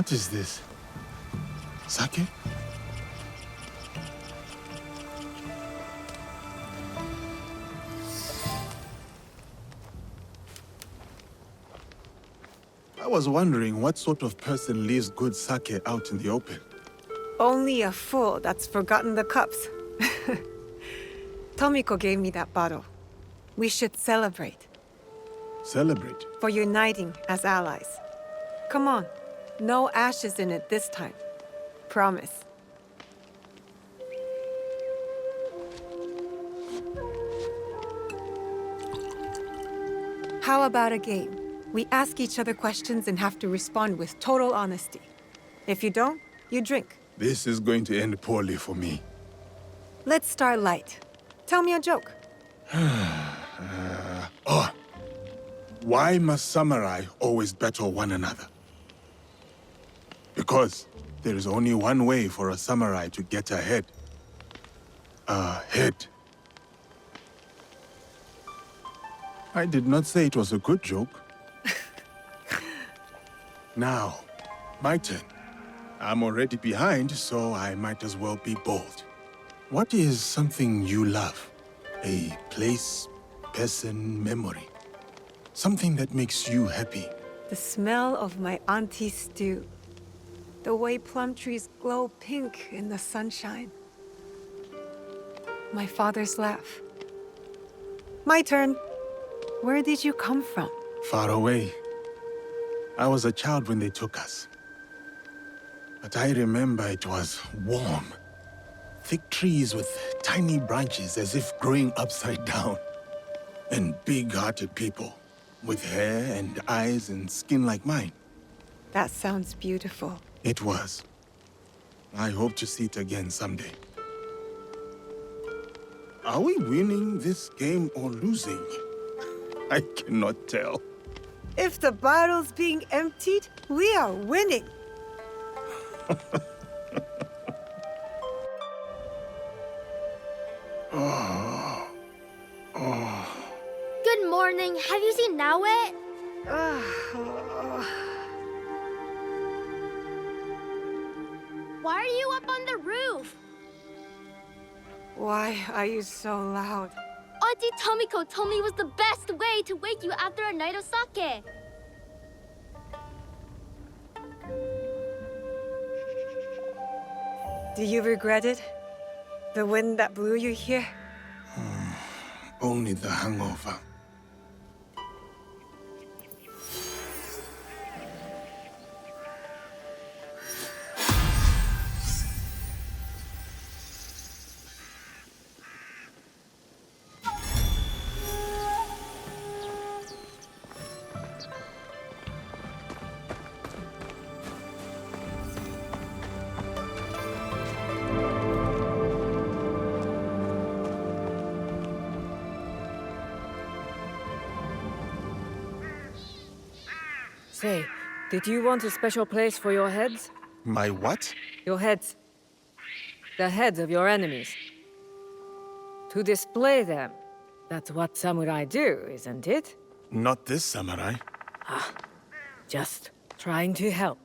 What is this? Sake? I was wondering what sort of person leaves good sake out in the open. Only a fool that's forgotten the cups. Tomiko gave me that bottle. We should celebrate. Celebrate? For uniting as allies. Come on. No ashes in it this time. Promise. How about a game? We ask each other questions and have to respond with total honesty. If you don't, you drink. This is going to end poorly for me. Let's start light. Tell me a joke. Why must samurai always battle one another? Because there is only one way for a samurai to get ahead. Ahead. I did not say it was a good joke. Now, my turn. I'm already behind, so I might as well be bold. What is something you love? A place, person, memory. Something that makes you happy. The smell of my auntie's stew. The way plum trees glow pink in the sunshine. My father's laugh. My turn. Where did you come from? Far away. I was a child when they took us. But I remember it was warm. Thick trees with tiny branches as if growing upside down. And big-hearted people, with hair and eyes and skin like mine. That sounds beautiful. It was. I hope to see it again someday. Are we winning this game or losing? I cannot tell. If the bottle's being emptied, we are winning. Good morning. Have you seen Nawe? Why are you up on the roof? Why are you so loud? Auntie Tomiko told me it was the best way to wake you after a night of sake. Do you regret it? The wind that blew you here? Only the hangover. Say, did you want a special place for your heads? My what? Your heads. The heads of your enemies. To display them. That's what samurai do, isn't it? Not this samurai. Just trying to help.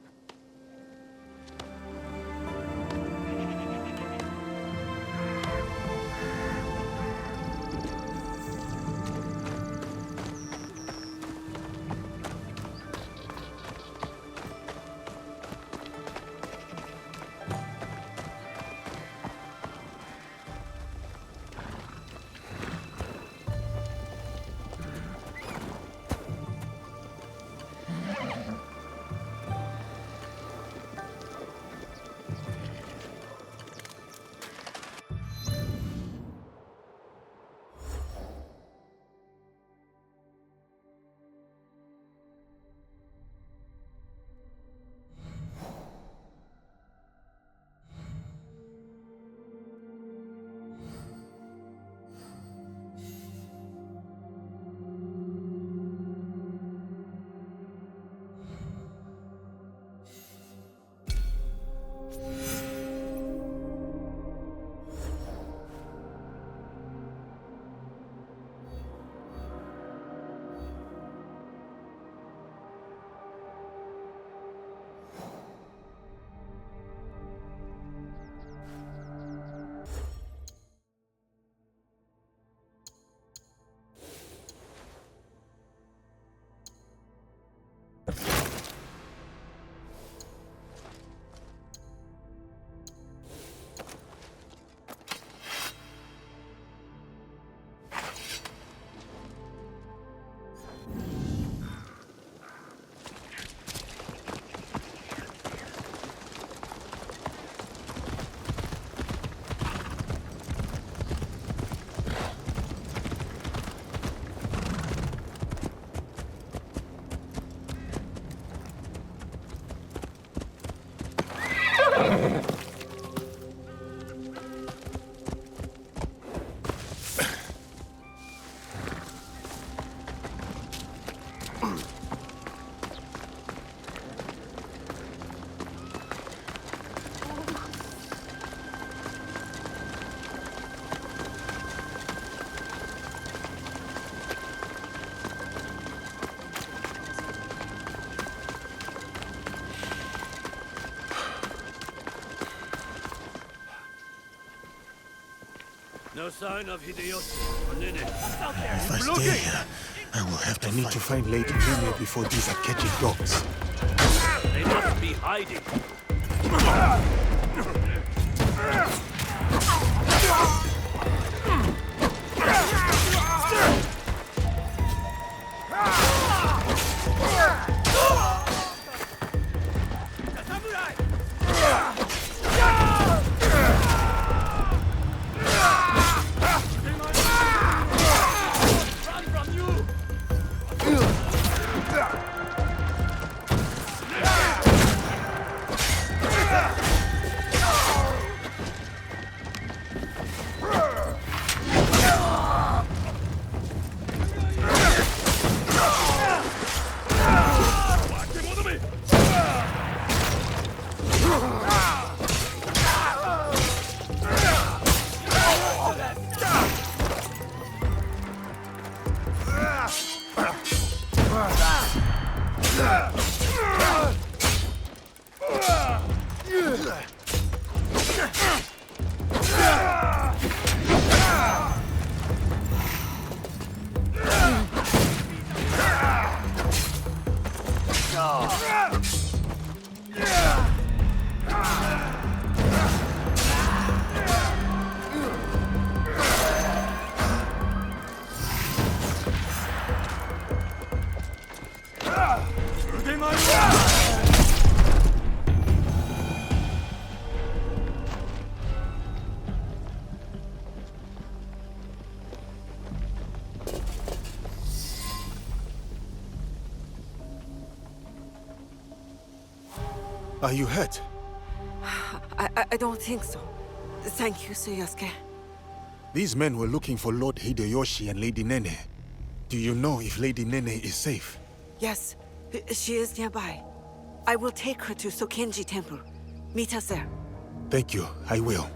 No sign of Hideyoshi or Nene. If I stay here, I will have to need to find Lady Nene before these are catching dogs. They must be hiding. Are you hurt? I don't think so. Thank you, Suyasuke. These men were looking for Lord Hideyoshi and Lady Nene. Do you know if Lady Nene is safe? Yes, she is nearby. I will take her to Sokenji Temple. Meet us there. Thank you, I will.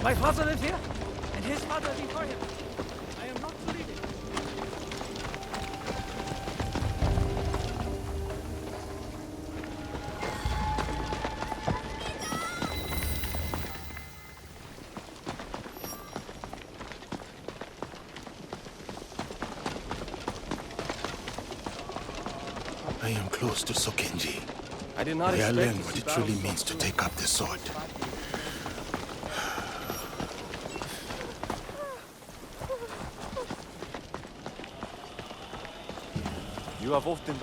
My father lives here, and his father before him. I am not leaving. I am close to Sokenji. I did not May I expect learn to what see it truly battles means to take up the sword. You have often...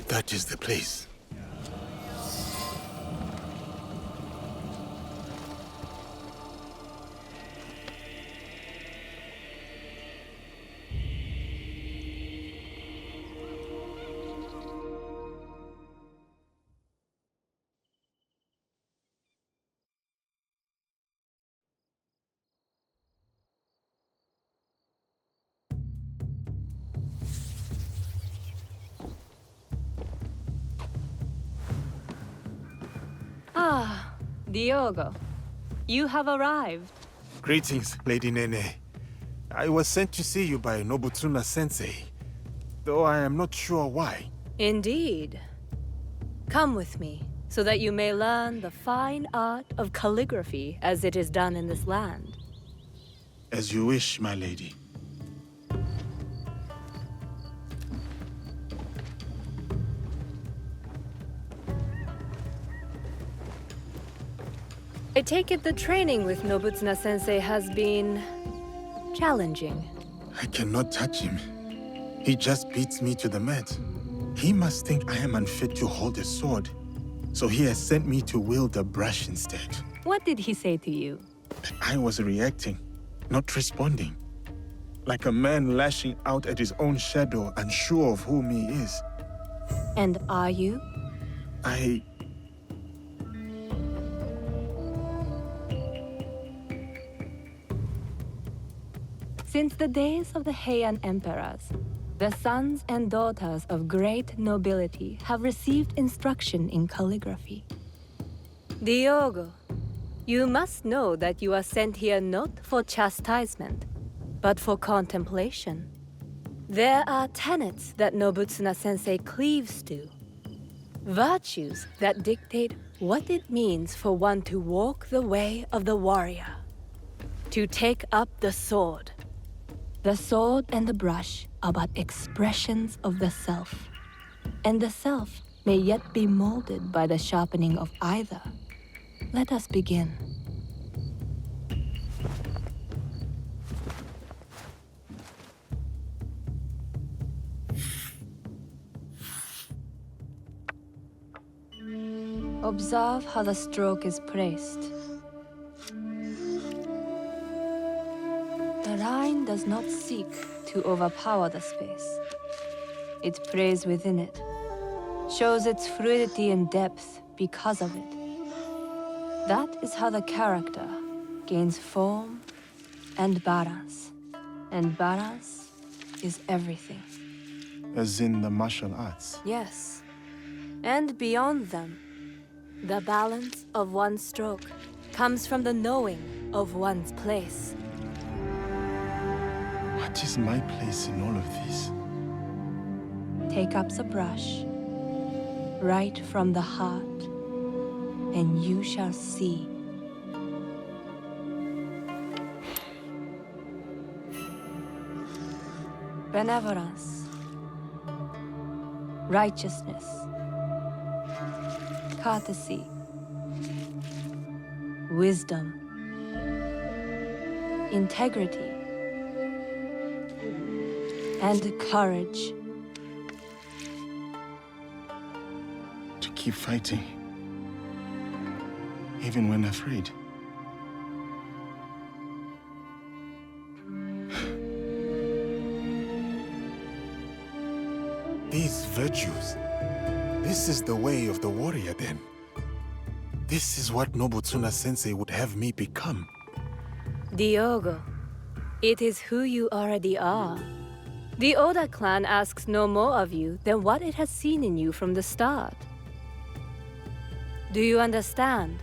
That is the place. Ah, Diogo. You have arrived. Greetings, Lady Nene. I was sent to see you by Nobutsuna-sensei, though I am not sure why. Indeed. Come with me, so that you may learn the fine art of calligraphy as it is done in this land. As you wish, my lady. I take it the training with Nobutsuna-sensei has been... challenging. I cannot touch him. He just beats me to the mat. He must think I am unfit to hold a sword, so he has sent me to wield a brush instead. What did he say to you? I was reacting, not responding. Like a man lashing out at his own shadow, unsure of whom he is. And are you? Since the days of the Heian emperors, the sons and daughters of great nobility have received instruction in calligraphy. Diogo, you must know that you are sent here not for chastisement, but for contemplation. There are tenets that Nobutsuna-sensei cleaves to. Virtues that dictate what it means for one to walk the way of the warrior. To take up the sword. The sword and the brush are but expressions of the self. And the self may yet be molded by the sharpening of either. Let us begin. Observe how the stroke is placed. The line does not seek to overpower the space. It prays within it, shows its fluidity and depth because of it. That is how the character gains form and balance. And balance is everything. As in the martial arts. Yes. And beyond them, the balance of one's stroke comes from the knowing of one's place. What is my place in all of this? Take up the brush, right from the heart, and you shall see. Benevolence, righteousness, courtesy, wisdom, integrity, and courage. To keep fighting, even when afraid. These virtues, this is the way of the warrior then. This is what Nobutsuna-sensei would have me become. Diogo, it is who you already are. The Oda clan asks no more of you than what it has seen in you from the start. Do you understand?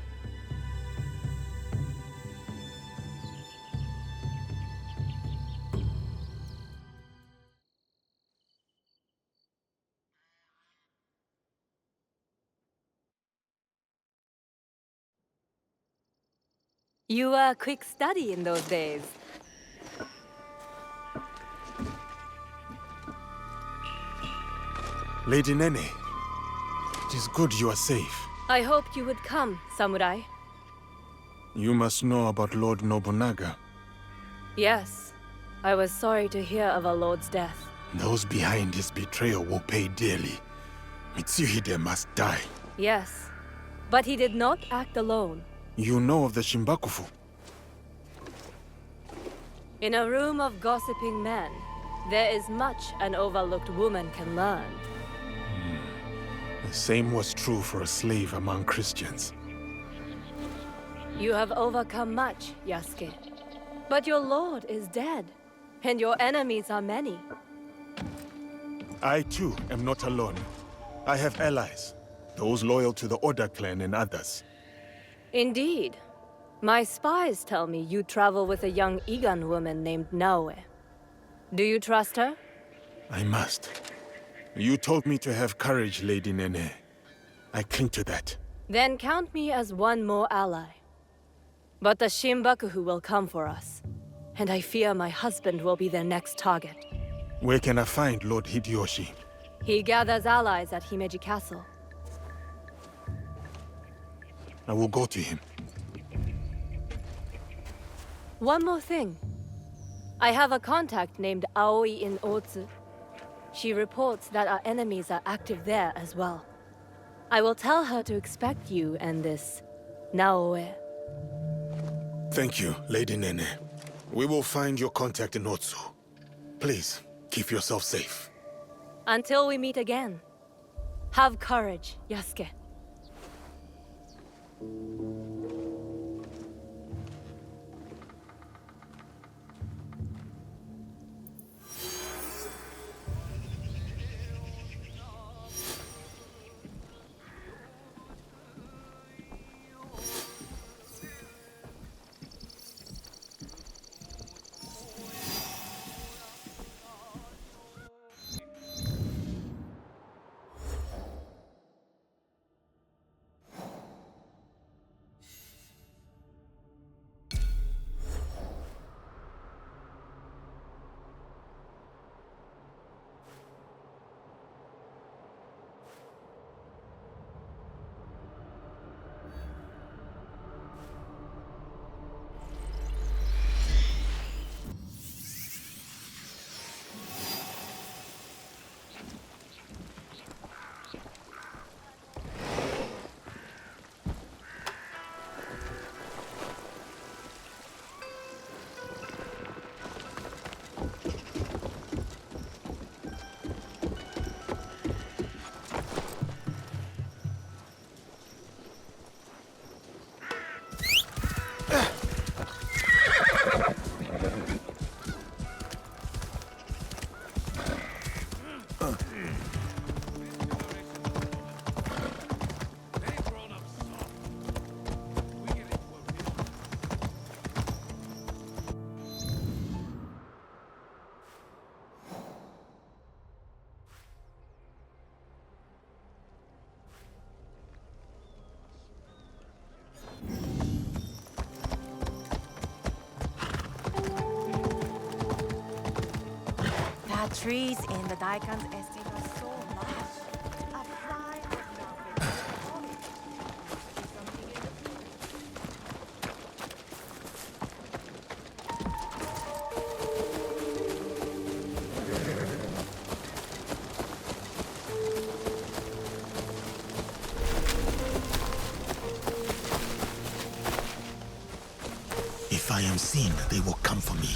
You were a quick study in those days. Lady Nene, it is good you are safe. I hoped you would come, samurai. You must know about Lord Nobunaga. Yes, I was sorry to hear of our lord's death. Those behind his betrayal will pay dearly. Mitsuhide must die. Yes, but he did not act alone. You know of the Shimbakufu? In a room of gossiping men, there is much an overlooked woman can learn. The same was true for a slave among Christians. You have overcome much, Yasuke. But your lord is dead, and your enemies are many. I too am not alone. I have allies, those loyal to the Oda clan and others. Indeed. My spies tell me you travel with a young Igan woman named Naoe. Do you trust her? I must. You told me to have courage, Lady Nene. I cling to that. Then count me as one more ally. But the Shimbakufu will come for us, and I fear my husband will be their next target. Where can I find Lord Hideyoshi? He gathers allies at Himeji Castle. I will go to him. One more thing. I have a contact named Aoi in Otsu. She reports that our enemies are active there as well. I will tell her to expect you and this Naoe. Thank you, Lady Nene. We will find your contact in Otsu. Please, keep yourself safe. Until we meet again, have courage, Yasuke. The trees in the Daikan's estate are so lush. A fly would not be If I am seen, they will come for me.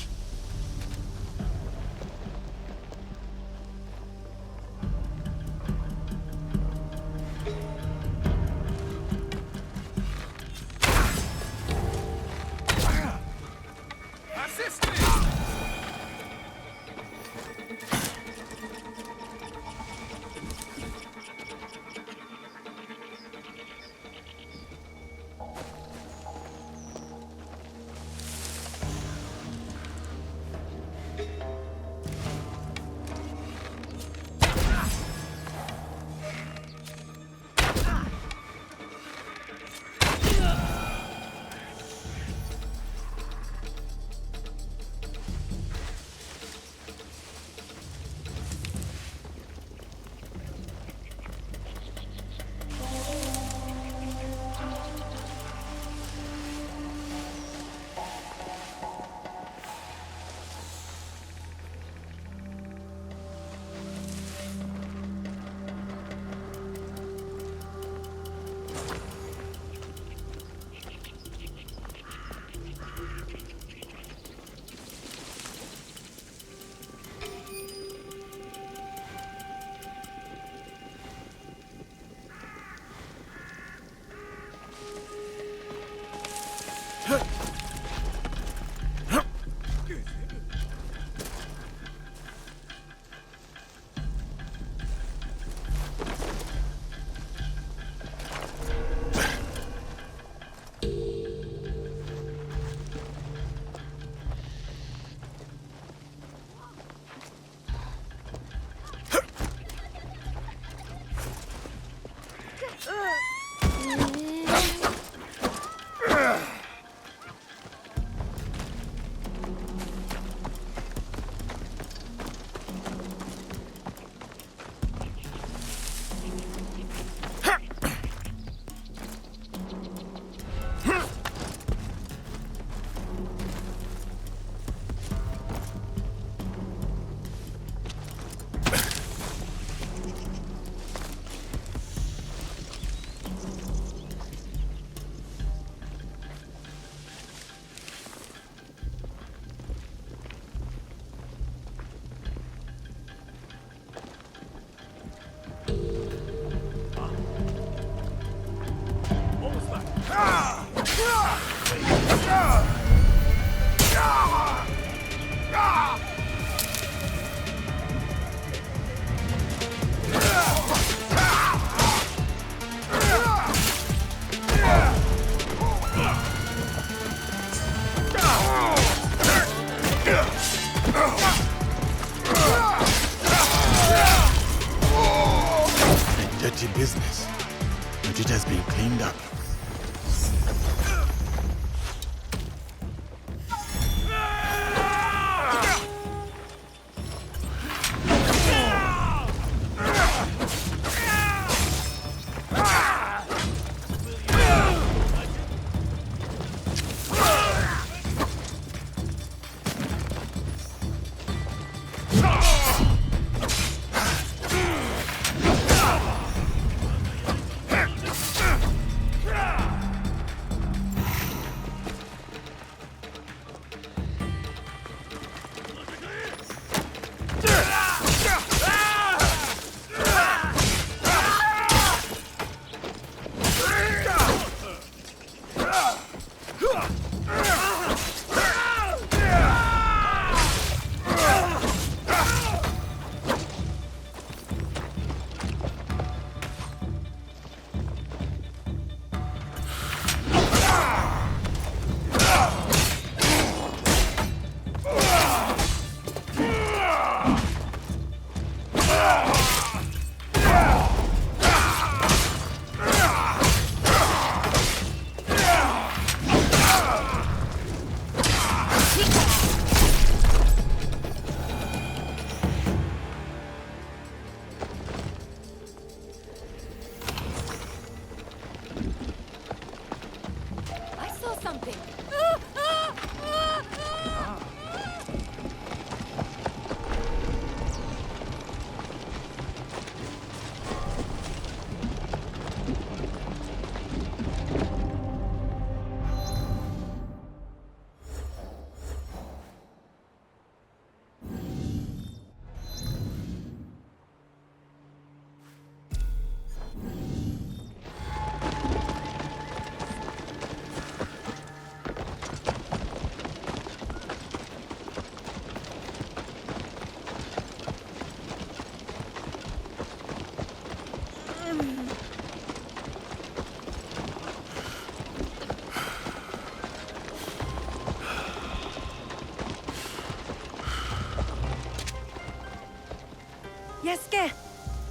Keisuke!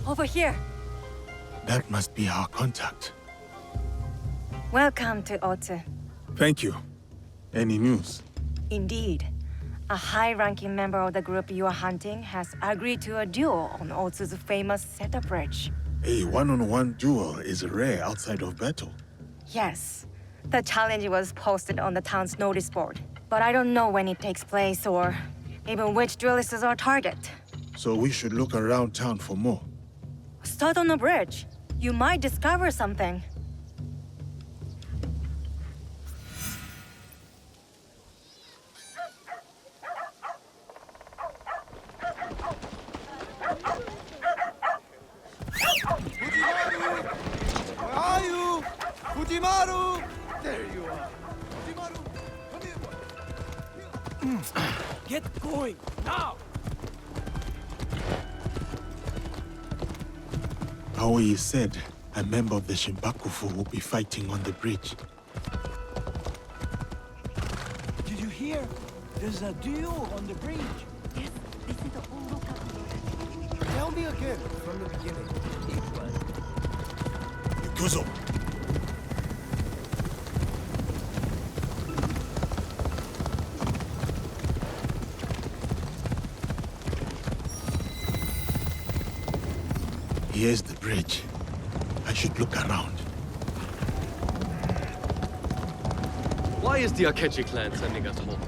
Over here. That must be our contact. Welcome to Otsu. Thank you. Any news? Indeed. A high-ranking member of the group you are hunting has agreed to a duel on Otsu's famous setup bridge. A one-on-one duel is rare outside of battle. Yes. The challenge was posted on the town's notice board. But I don't know when it takes place or even which duelist is our target. So we should look around town for more. Start on the bridge. You might discover something. Where are you? Fujimaru! There you are. Fujimaru, come here. Get going, now! Aoi said a member of the Shinbakufu will be fighting on the bridge. Did you hear? There's a duel on the bridge. Yes, this is the Oro. Tell me again from the beginning. Yukuzo! Here's the bridge. I should look around. Why is the Akechi clan sending us home?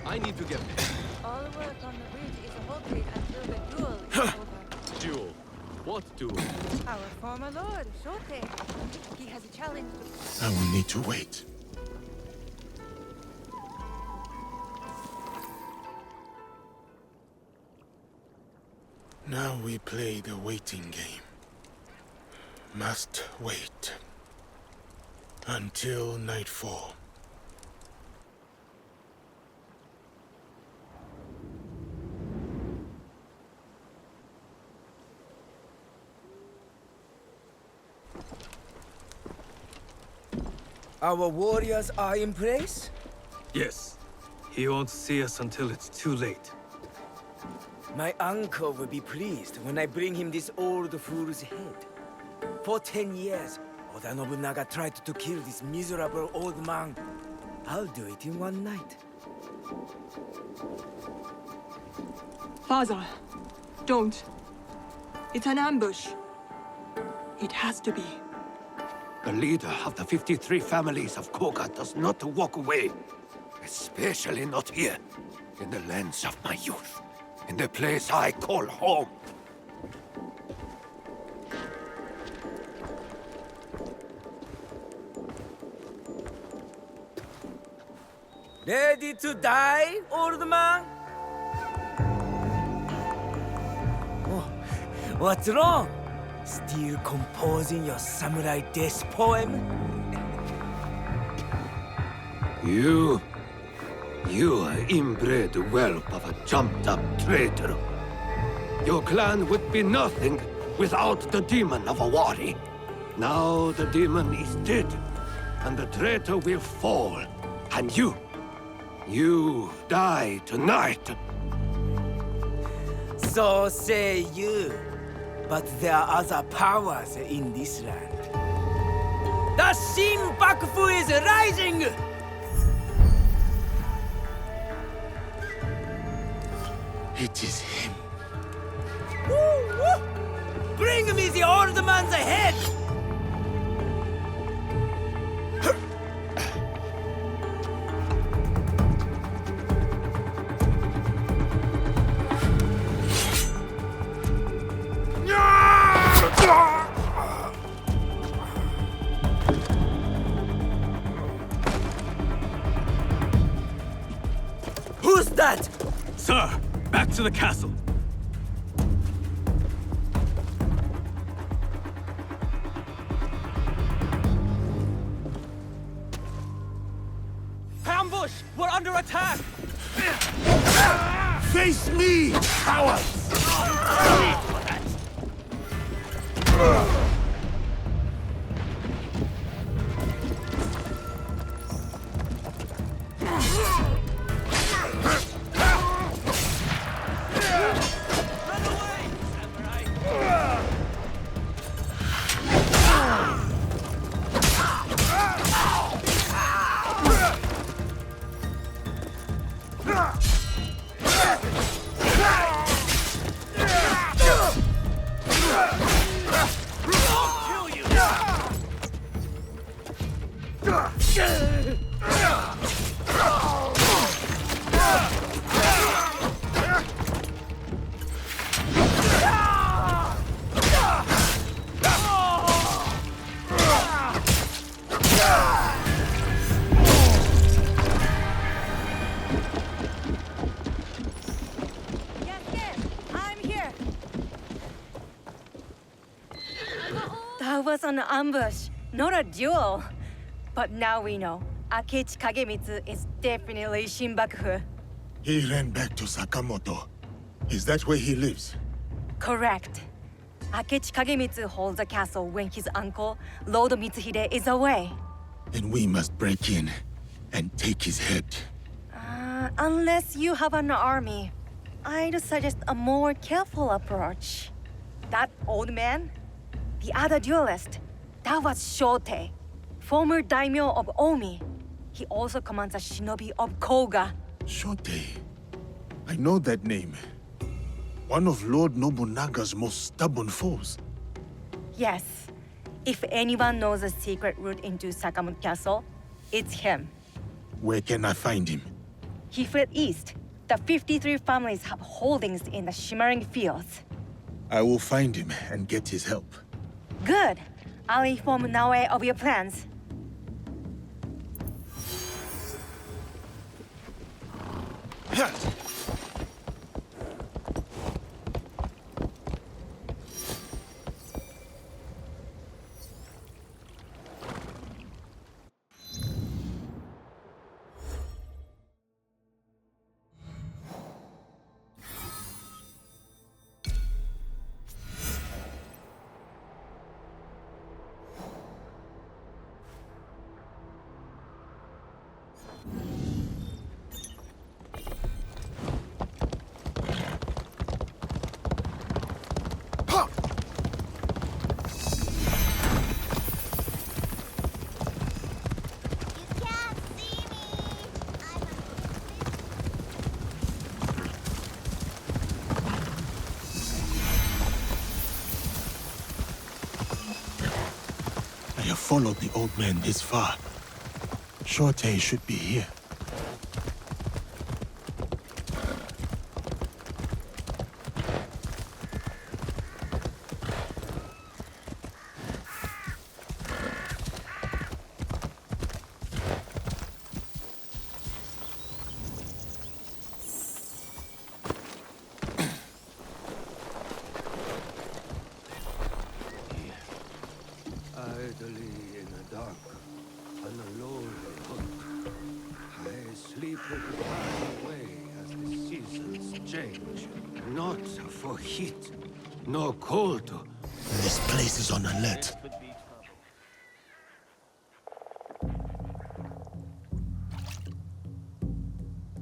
I need to get paid. All work on the bridge is halted until the duel is over. Duel. What duel? Our former lord, Shote. He has a challenge to... I will need to wait. Now we play the waiting game. Must wait until nightfall. Our warriors are in place? Yes. He won't see us until it's too late. My uncle will be pleased when I bring him this old fool's head. For 10 years, Oda Nobunaga tried to kill this miserable old man. I'll do it in one night. Father, don't. It's an ambush. It has to be. The leader of the 53 families of Koga does not walk away. Especially not here, in the lands of my youth. In the place I call home. Ready to die, old man? Oh, what's wrong? Still composing your samurai death poem? You are inbred whelp of a jumped-up traitor. Your clan would be nothing without the demon of Owari. Now the demon is dead, and the traitor will fall. And you die tonight. So say you. But there are other powers in this land. The Shinbakufu is rising! It is him. Woo, woo. Bring me the old man's head! Who's that? Sir, back to the castle. Ambush! We're under attack! Face me, cowards! That was an ambush, not a duel. But now we know. Akechi Kagemitsu is definitely Shinbakufu. He ran back to Sakamoto. Is that where he lives? Correct. Akechi Kagemitsu holds a castle when his uncle, Lord Mitsuhide, is away. Then we must break in and take his head. Unless you have an army, I'd suggest a more careful approach. That old man? The other duelist? That was Shote, former daimyo of Omi. He also commands a shinobi of Koga. Shote. I know that name. One of Lord Nobunaga's most stubborn foes. Yes. If anyone knows a secret route into Sakamoto Castle, it's him. Where can I find him? He fled east. The 53 families have holdings in the Shimmering Fields. I will find him and get his help. Good. I'll inform Naoe of your plans. I have followed the old man this far. Shote should be here. Idly in the dark, on a lonely hook, I sleep far away as the seasons change. Not for heat, nor cold. This place is on alert.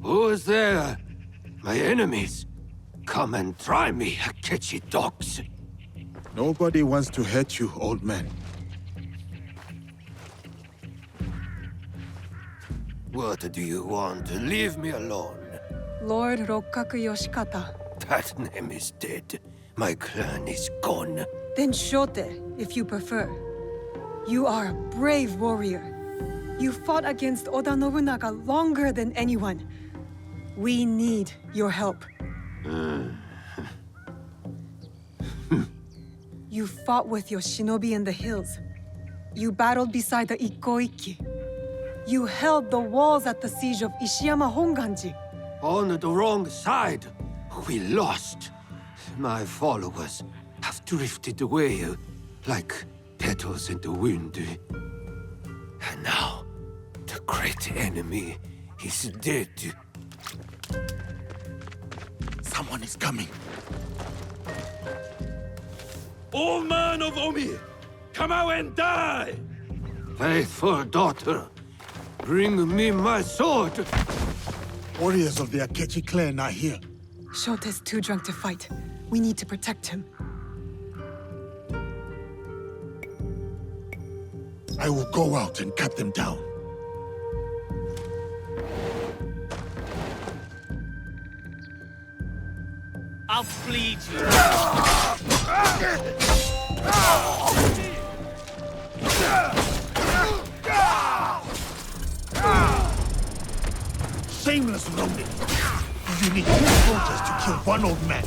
Who is there? My enemies. Come and try me, Akechi dogs. Nobody wants to hurt you, old man. What do you want? Leave me alone. Lord Rokkaku Yoshikata. That name is dead. My clan is gone. Then Shote, if you prefer. You are a brave warrior. You fought against Oda Nobunaga longer than anyone. We need your help. You fought with your shinobi in the hills. You battled beside the Ikkoiki. You held the walls at the siege of Ishiyama Honganji. On the wrong side. We lost. My followers have drifted away like petals in the wind. And now, the great enemy is dead. Someone is coming. Old man of Omi, come out and die! Faithful daughter, bring me my sword! Warriors of the Akechi clan are here. Shote's too drunk to fight. We need to protect him. I will go out and cut them down. I'll bleed you. shameless rodent! You need 2 soldiers to kill 1 old man.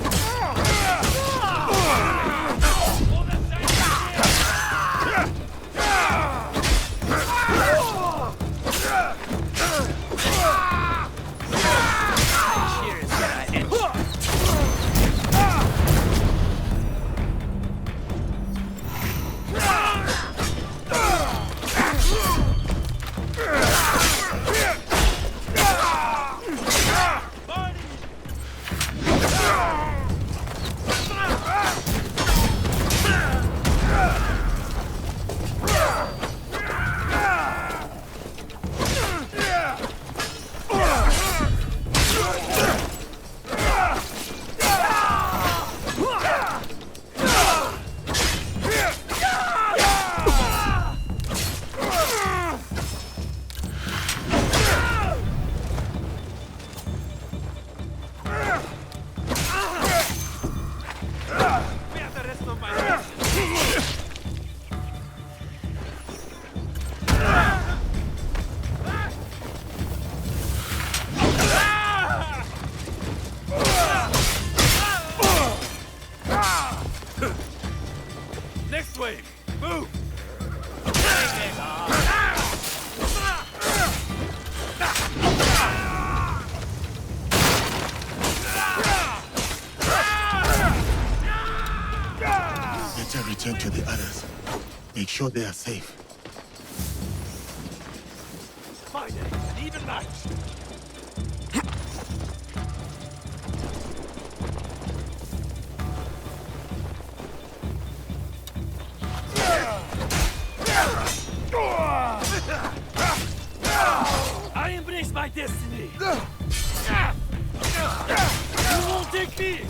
Next wave! Move! Better return to the others. Make sure they are safe. Fine, an even match! I embrace my destiny! You won't take me!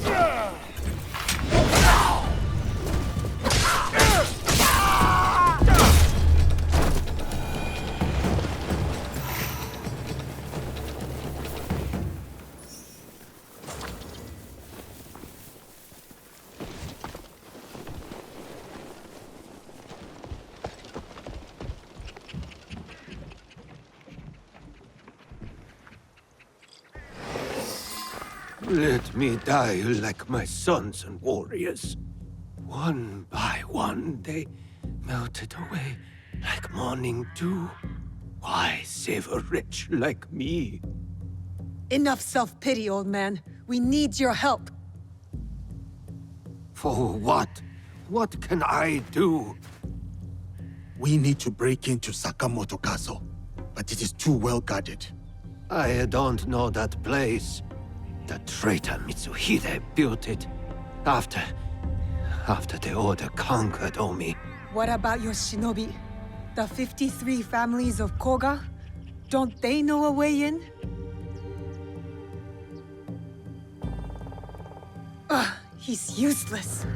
Let me die like my sons and warriors. One by one, they melted away like morning dew. Why save a wretch like me? Enough self-pity, old man. We need your help. For what? What can I do? We need to break into Sakamoto Castle, but it is too well guarded. I don't know that place. The traitor Mitsuhide built it after the Order conquered Omi. What about your shinobi? The 53 families of Koga? Don't they know a way in? Ugh, he's useless.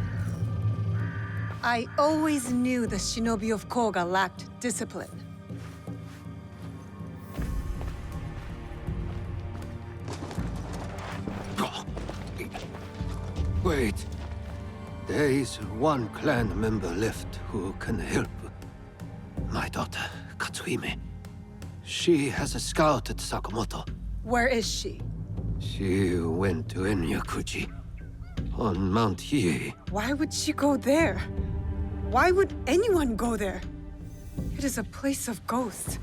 I always knew the shinobi of Koga lacked discipline. Wait. There is one clan member left who can help. My daughter, Katsuhime. She has scouted Sakamoto. Where is she? She went to Enyakuji on Mount Hiei. Why would she go there? Why would anyone go there? It is a place of ghosts.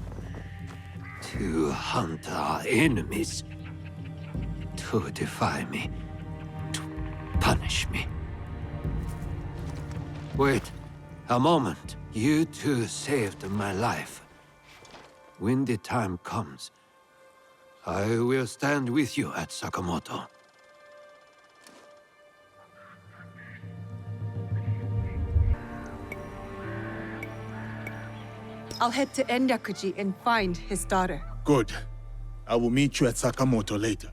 To hunt our enemies. To defy me. To punish me. Wait, a moment. You two saved my life. When the time comes, I will stand with you at Sakamoto. I'll head to Enyakuji and find his daughter. Good. I will meet you at Sakamoto later.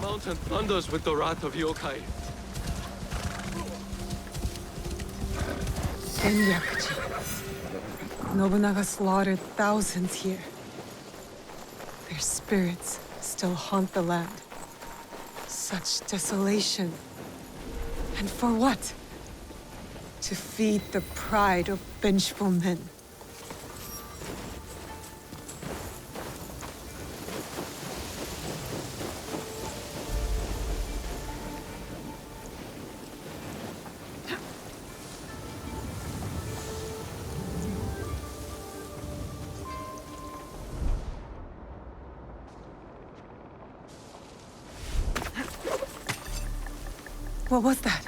mountain thunders with the wrath of yokai. Enryakuji. Nobunaga slaughtered thousands here. Their spirits still haunt the land. Such desolation. And for what? To feed the pride of vengeful men. What was that?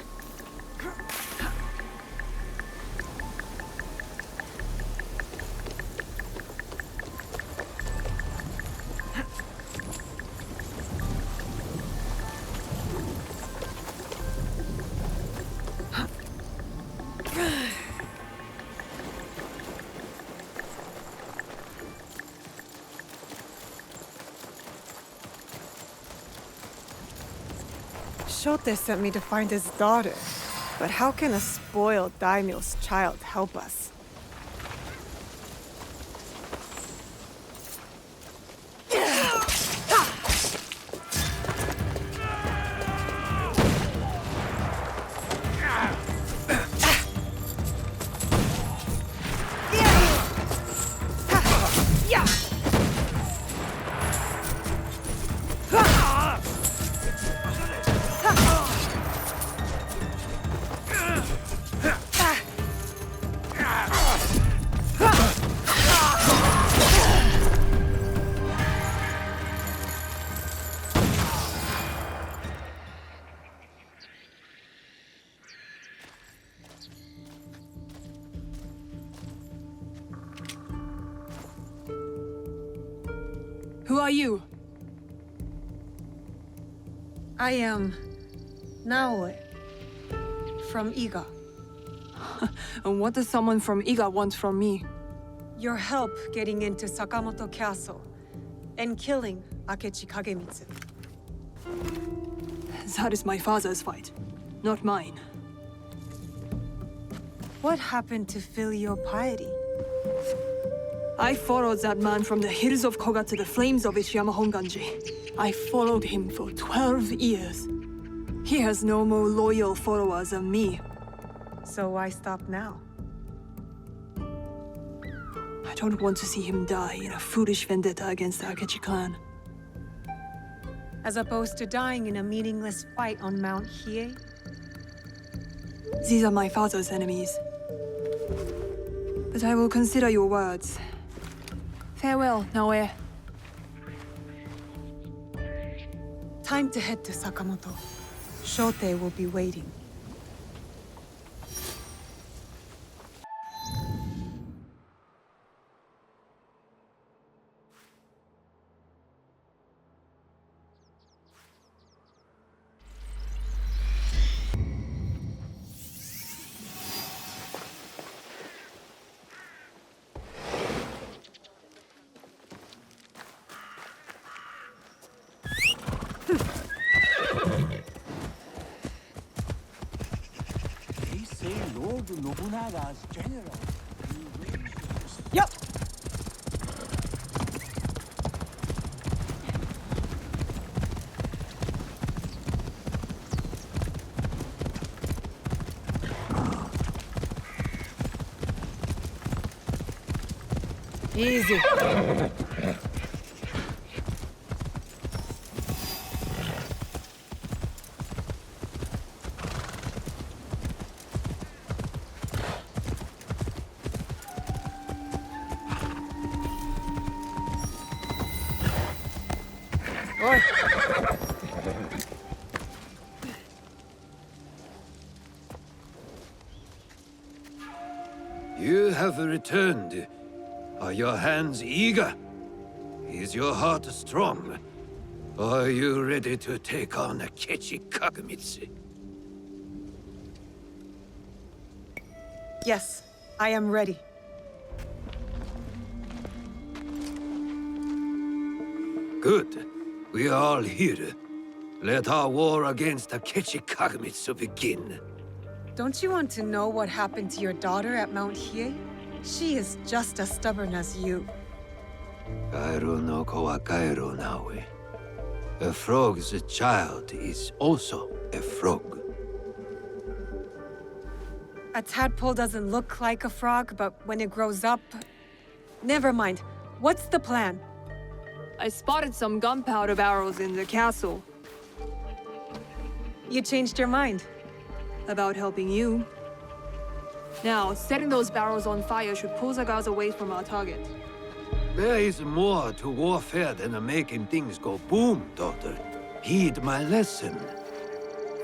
Shote sent me to find his daughter. But how can a spoiled daimyo's child help us? Who are you? I am Naoe from Iga. And what does someone from Iga want from me? Your help getting into Sakamoto Castle and killing Akechi Kagemitsu. That is my father's fight, not mine. What happened to filial piety? I followed that man from the hills of Koga to the flames of Ishiyama Honganji. I followed him for 12 years. He has no more loyal followers than me. So why stop now? I don't want to see him die in a foolish vendetta against the Akechi clan. As opposed to dying in a meaningless fight on Mount Hiei? These are my father's enemies. But I will consider your words. Farewell, Naoe. Time to head to Sakamoto. Shote will be waiting. Nobunaga's general. Yup! Easy. Oi. You have returned. Are your hands eager? Is your heart strong? Are you ready to take on Akechi Kagemitsu? Yes, I am ready. Good. We are all here. Let our war against Akechi Kagamitsu begin. Don't you want to know what happened to your daughter at Mount Hiei? She is just as stubborn as you. Kairu no ko wa kairu nawe. A frog's child is also a frog. A tadpole doesn't look like a frog, but when it grows up... Never mind. What's the plan? I spotted some gunpowder barrels in the castle. You changed your mind. About helping you. Now, setting those barrels on fire should pull the guards away from our target. There is more to warfare than making things go boom, daughter. Heed my lesson.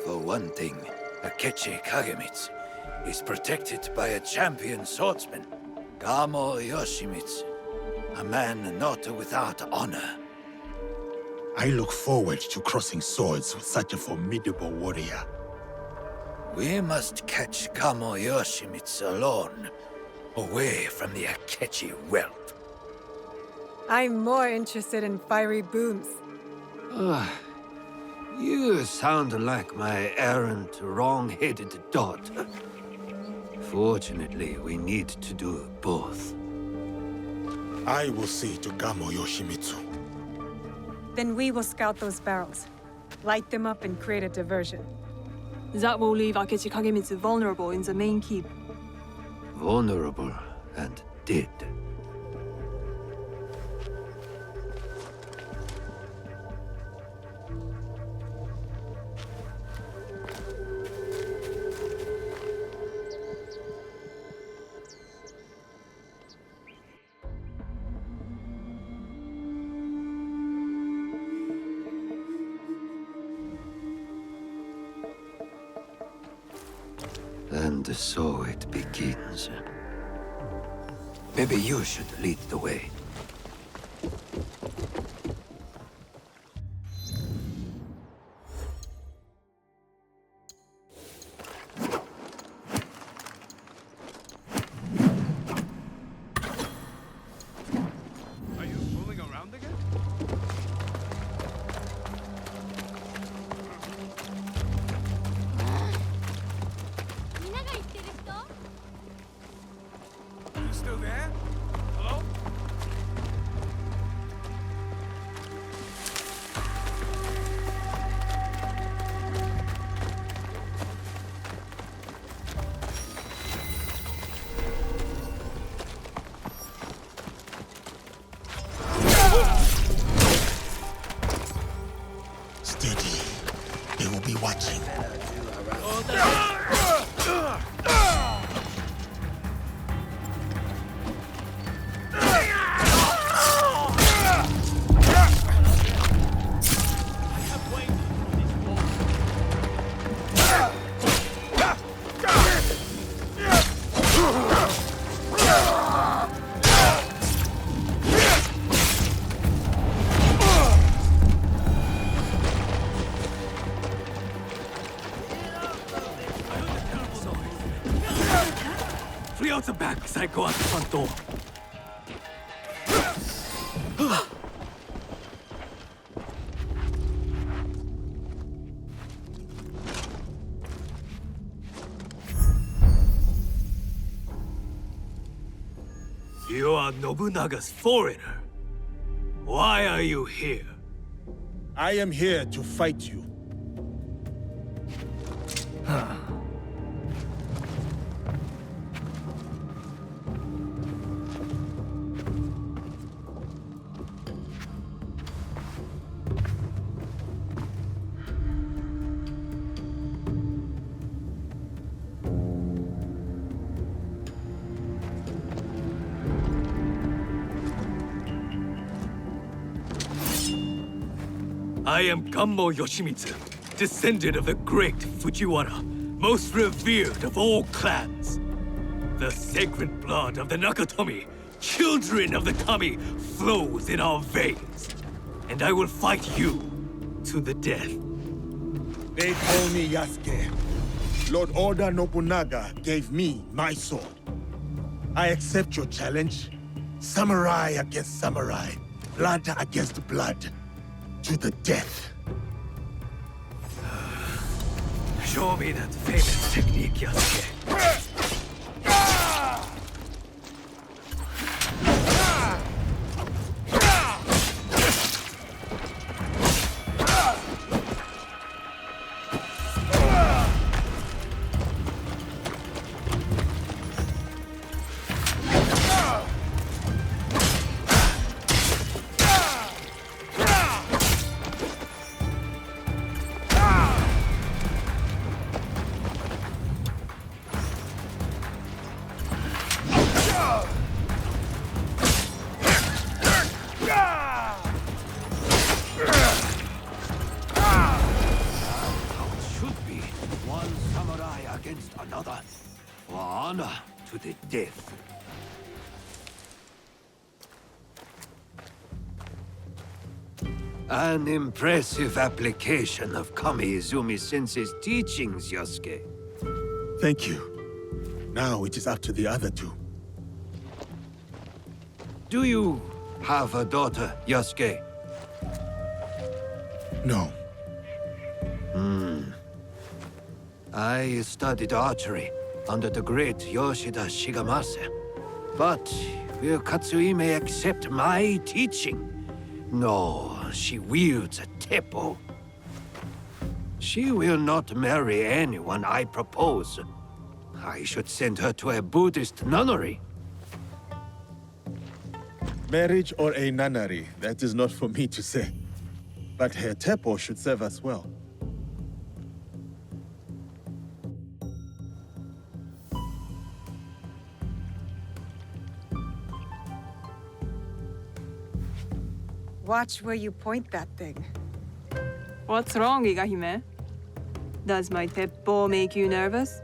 For one thing, Akechi Kagamitsu is protected by a champion swordsman, Gamo Yoshimitsu, a man not without honor. I look forward to crossing swords with such a formidable warrior. We must catch Gamo Yoshimitsu alone, away from the Akechi wealth. I'm more interested in fiery booms. You sound like my errant, wrong-headed daughter. Fortunately, we need to do both. I will see to Gamo Yoshimitsu. Then we will scout those barrels, light them up and create a diversion. That will leave Akechi Kagemitsu vulnerable in the main keep. Vulnerable and dead. And so it begins. Maybe you should lead the way. Are you fooling around again? You still there? Hello? Steady. They will be watching. Flee out the back as I go out the front door. You are Nobunaga's foreigner. Why are you here? I am here to fight you. I am Gammo Yoshimitsu, descendant of the great Fujiwara, most revered of all clans. The sacred blood of the Nakatomi, children of the Kami, flows in our veins. And I will fight you to the death. They call me Yasuke. Lord Oda Nobunaga gave me my sword. I accept your challenge. Samurai against samurai. Blood against blood. To the death. Show me that famous technique, Yasuke. Another, for honor to the death. An impressive application of Kami Izumi-sensei's teachings, Yosuke. Thank you. Now it is up to the other two. Do you have a daughter, Yosuke? No. I studied archery under the great Yoshida Shigemasa. But will Katsuhime accept my teaching? No, she wields a teppo. She will not marry anyone I propose. I should send her to a Buddhist nunnery. Marriage or a nunnery, that is not for me to say. But her teppo should serve us well. Watch where you point that thing. What's wrong, Igahime? Does my teppo make you nervous?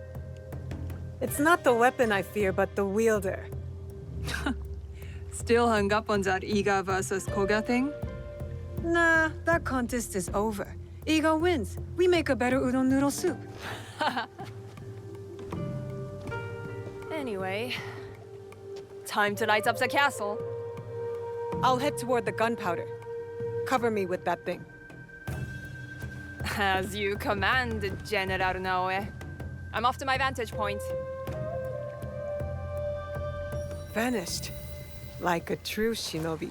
It's not the weapon I fear, but the wielder. Still hung up on that Iga versus Koga thing? Nah, that contest is over. Iga wins. We make a better udon noodle soup. Anyway, time to light up the castle. I'll head toward the gunpowder. Cover me with that thing. As you command, General Naoe. I'm off to my vantage point. Vanished. Like a true shinobi.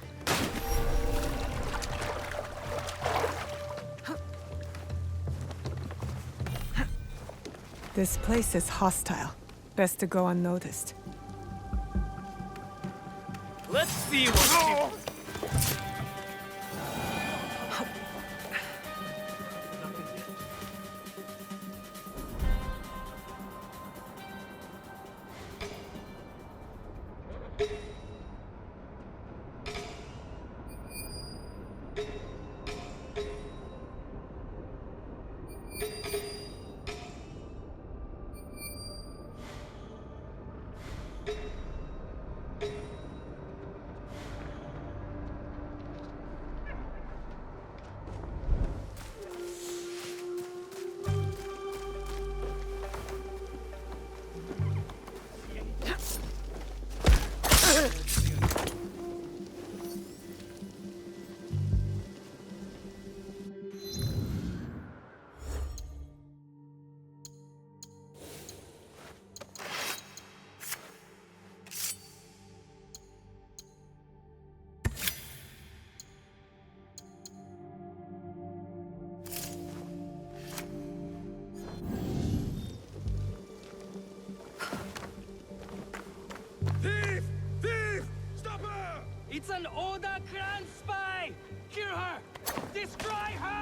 This place is hostile. Best to go unnoticed. Let's see what Thief! Thief! Stop her! It's an Oda clan spy! Kill her! Destroy her!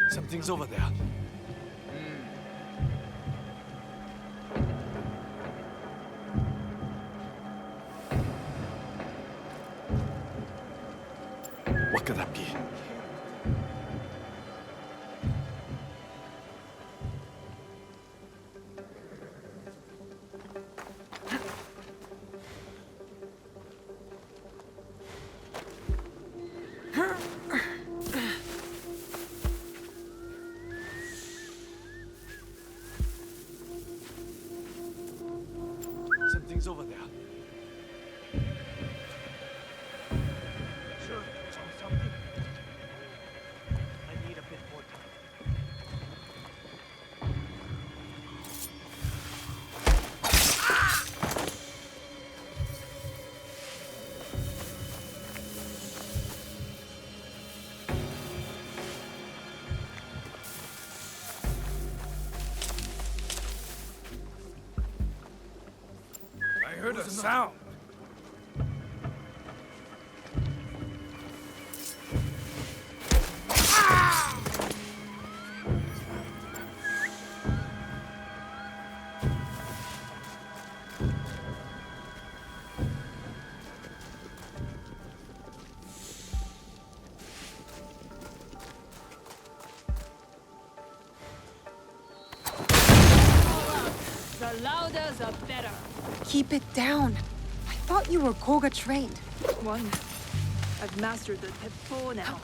Something's over there. What could that be? heard a sound. The louder, the better. Keep it down. I thought you were Koga trained. One. I've mastered the Teppo now.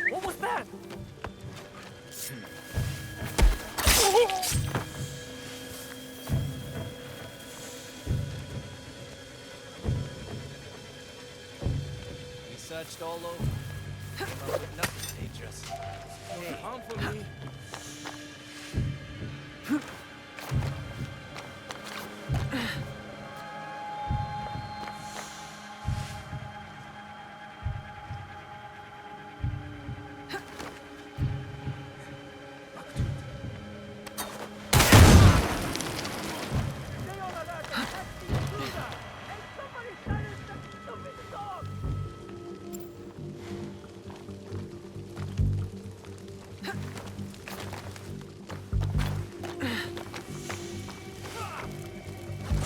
What was that? We searched all over. Came up with nothing dangerous. Hey, Come for me.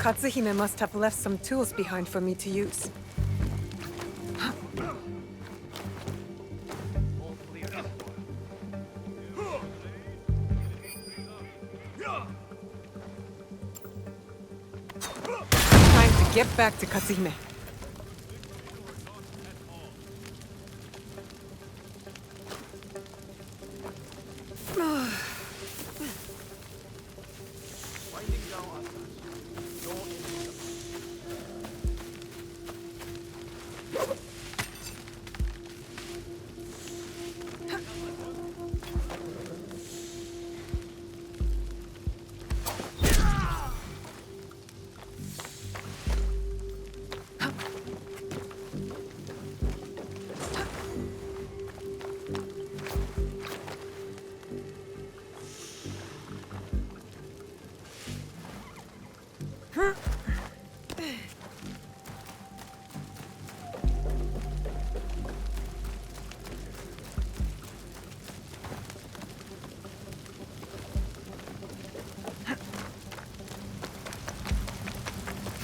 Katsuhime must have left some tools behind for me to use. Time to get back to Katsuhime.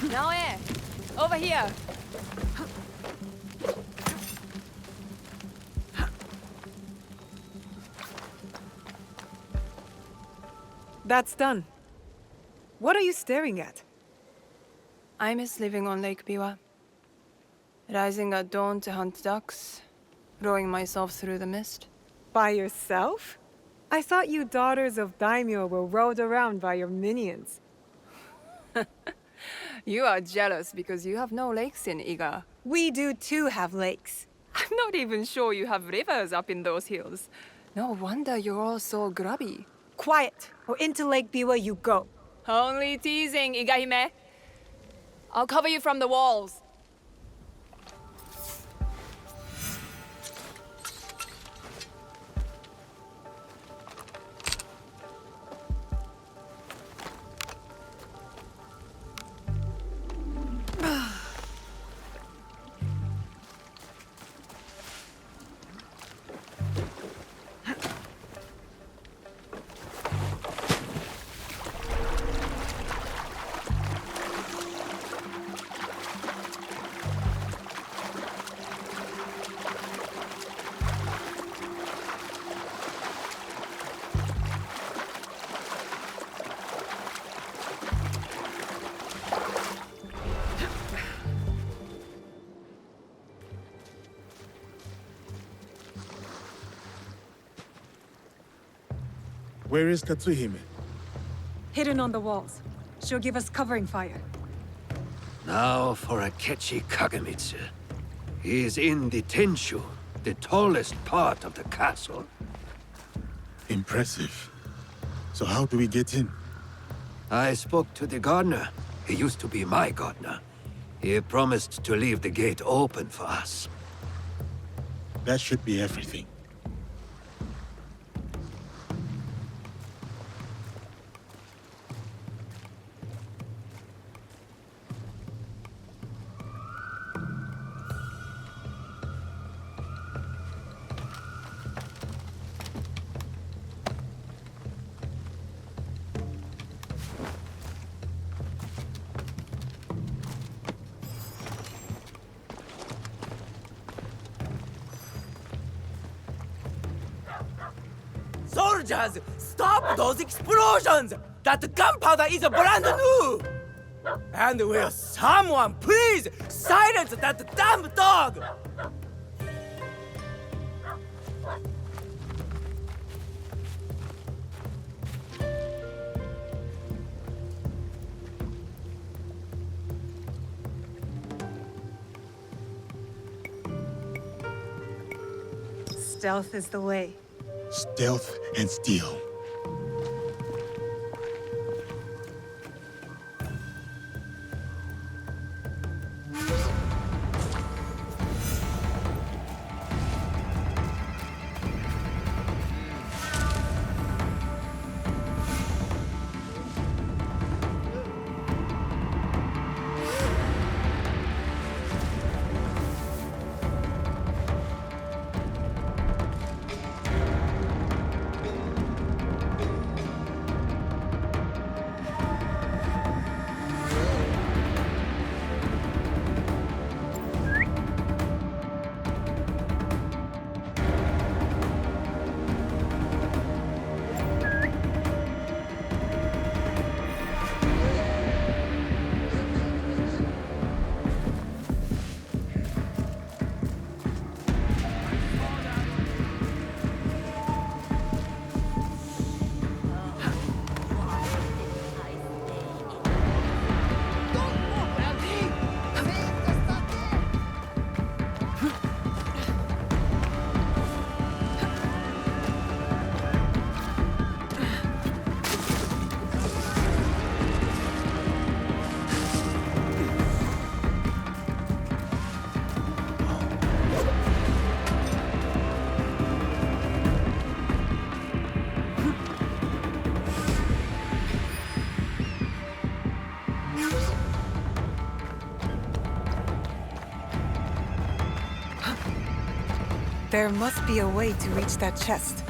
Naoe! Over here! That's done. What are you staring at? I miss living on Lake Biwa. Rising at dawn to hunt ducks, rowing myself through the mist. By yourself? I thought you daughters of daimyo were rowed around by your minions. You are jealous because you have no lakes in Iga. We do too have lakes. I'm not even sure you have rivers up in those hills. No wonder you're all so grubby. Quiet, or into Lake Biwa you go. Only teasing, Igahime. I'll cover you from the walls. Where is Katsuhime? Hidden on the walls. She'll give us covering fire. Now for Akechi Kagamitsu. He is in detention. the tallest part of the castle. Impressive. So how do we get in? I spoke to the gardener. He used to be my gardener. He promised to leave the gate open for us. That should be everything. Soldiers, stop those explosions! That gunpowder is brand new! And will someone please silence that damn dog? Stealth is the way. Stealth and steel. There must be a way to reach that chest.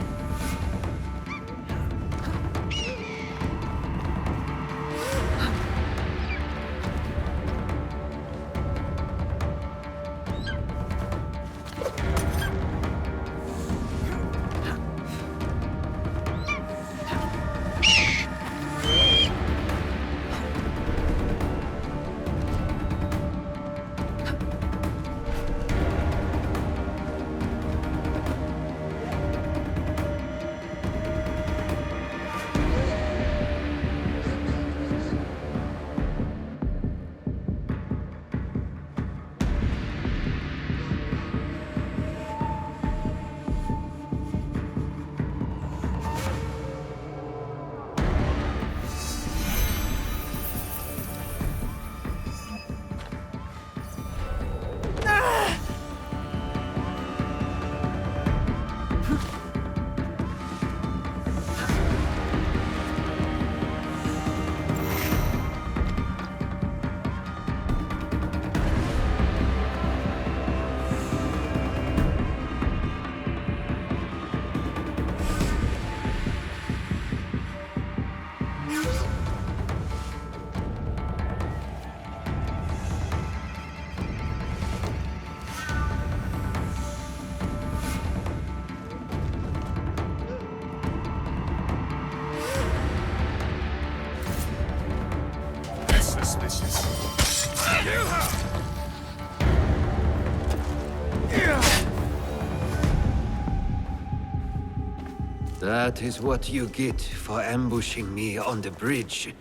That is what you get for ambushing me on the bridge,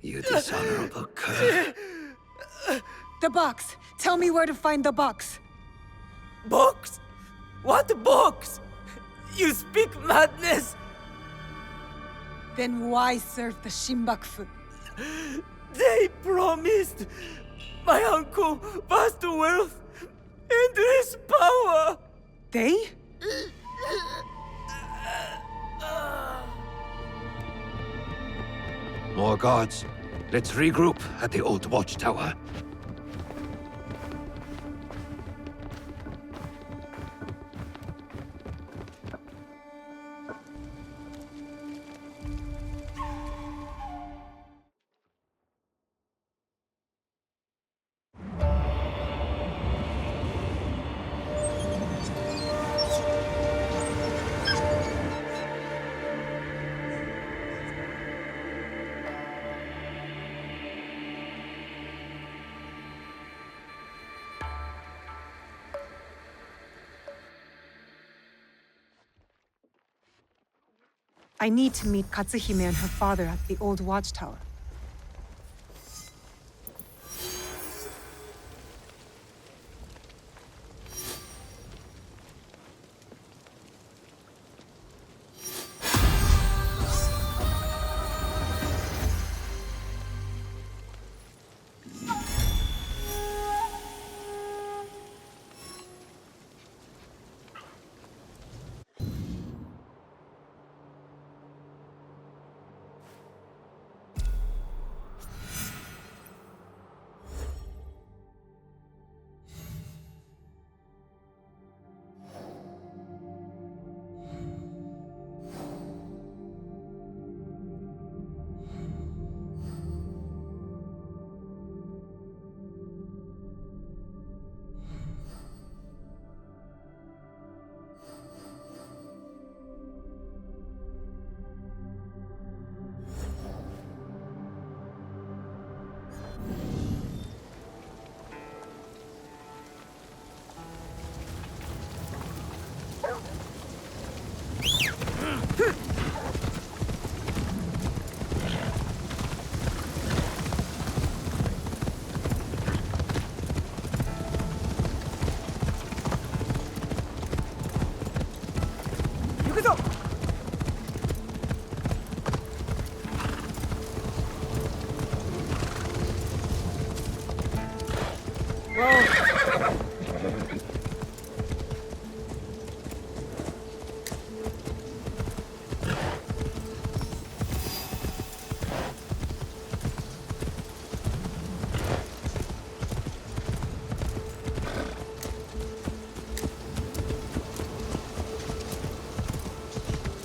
you dishonorable cur. The box! Tell me where to find the box! Box? What box? You speak madness! Then why serve the Shinbakufu? They promised my uncle vast wealth, endless power! They? More guards. Let's regroup at the old watchtower. I need to meet Katsuhime and her father at the old watchtower.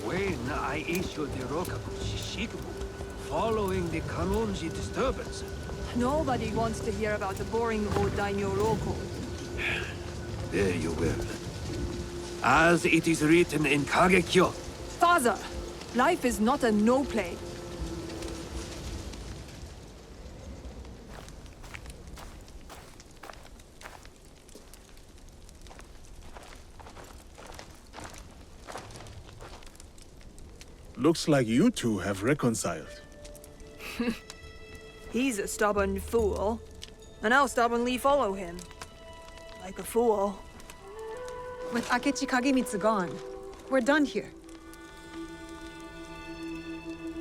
When I issued the Rokaku Shishikibu, following the Kanonji disturbance. Nobody wants to hear about the boring old daimyo Roko. There you will. As it is written in Kagekyo. Father, life is not a no-play. Looks like you two have reconciled. He's a stubborn fool, and I'll stubbornly follow him. Like a fool. With Akechi Kagemitsu gone, we're done here.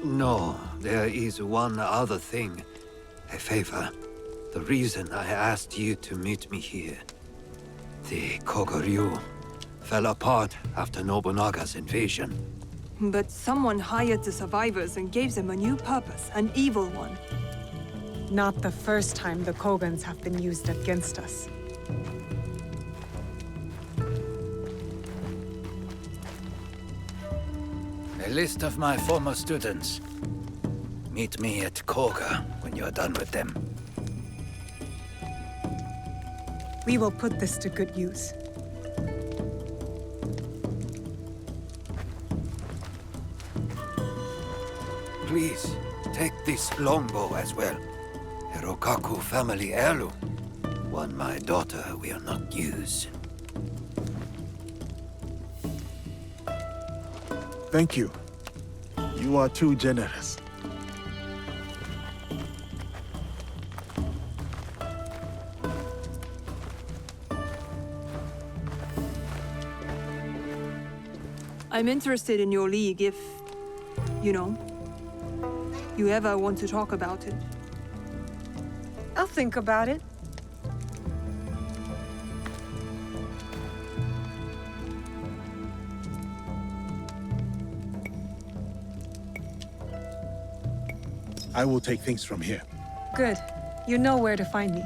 No, there is one other thing. A favor. The reason I asked you to meet me here. The Kogoryu fell apart after Nobunaga's invasion. But someone hired the survivors and gave them a new purpose, an evil one. Not the first time the Kogans have been used against us. A list of my former students. Meet me at Koga when you're done with them. We will put this to good use. Please, take this longbow as well. A Rokaku family heirloom. One my daughter will not use. Thank you. You are too generous. I'm interested in your league if, you know, you ever want to talk about it. I'll think about it. I will take things from here. Good. You know where to find me.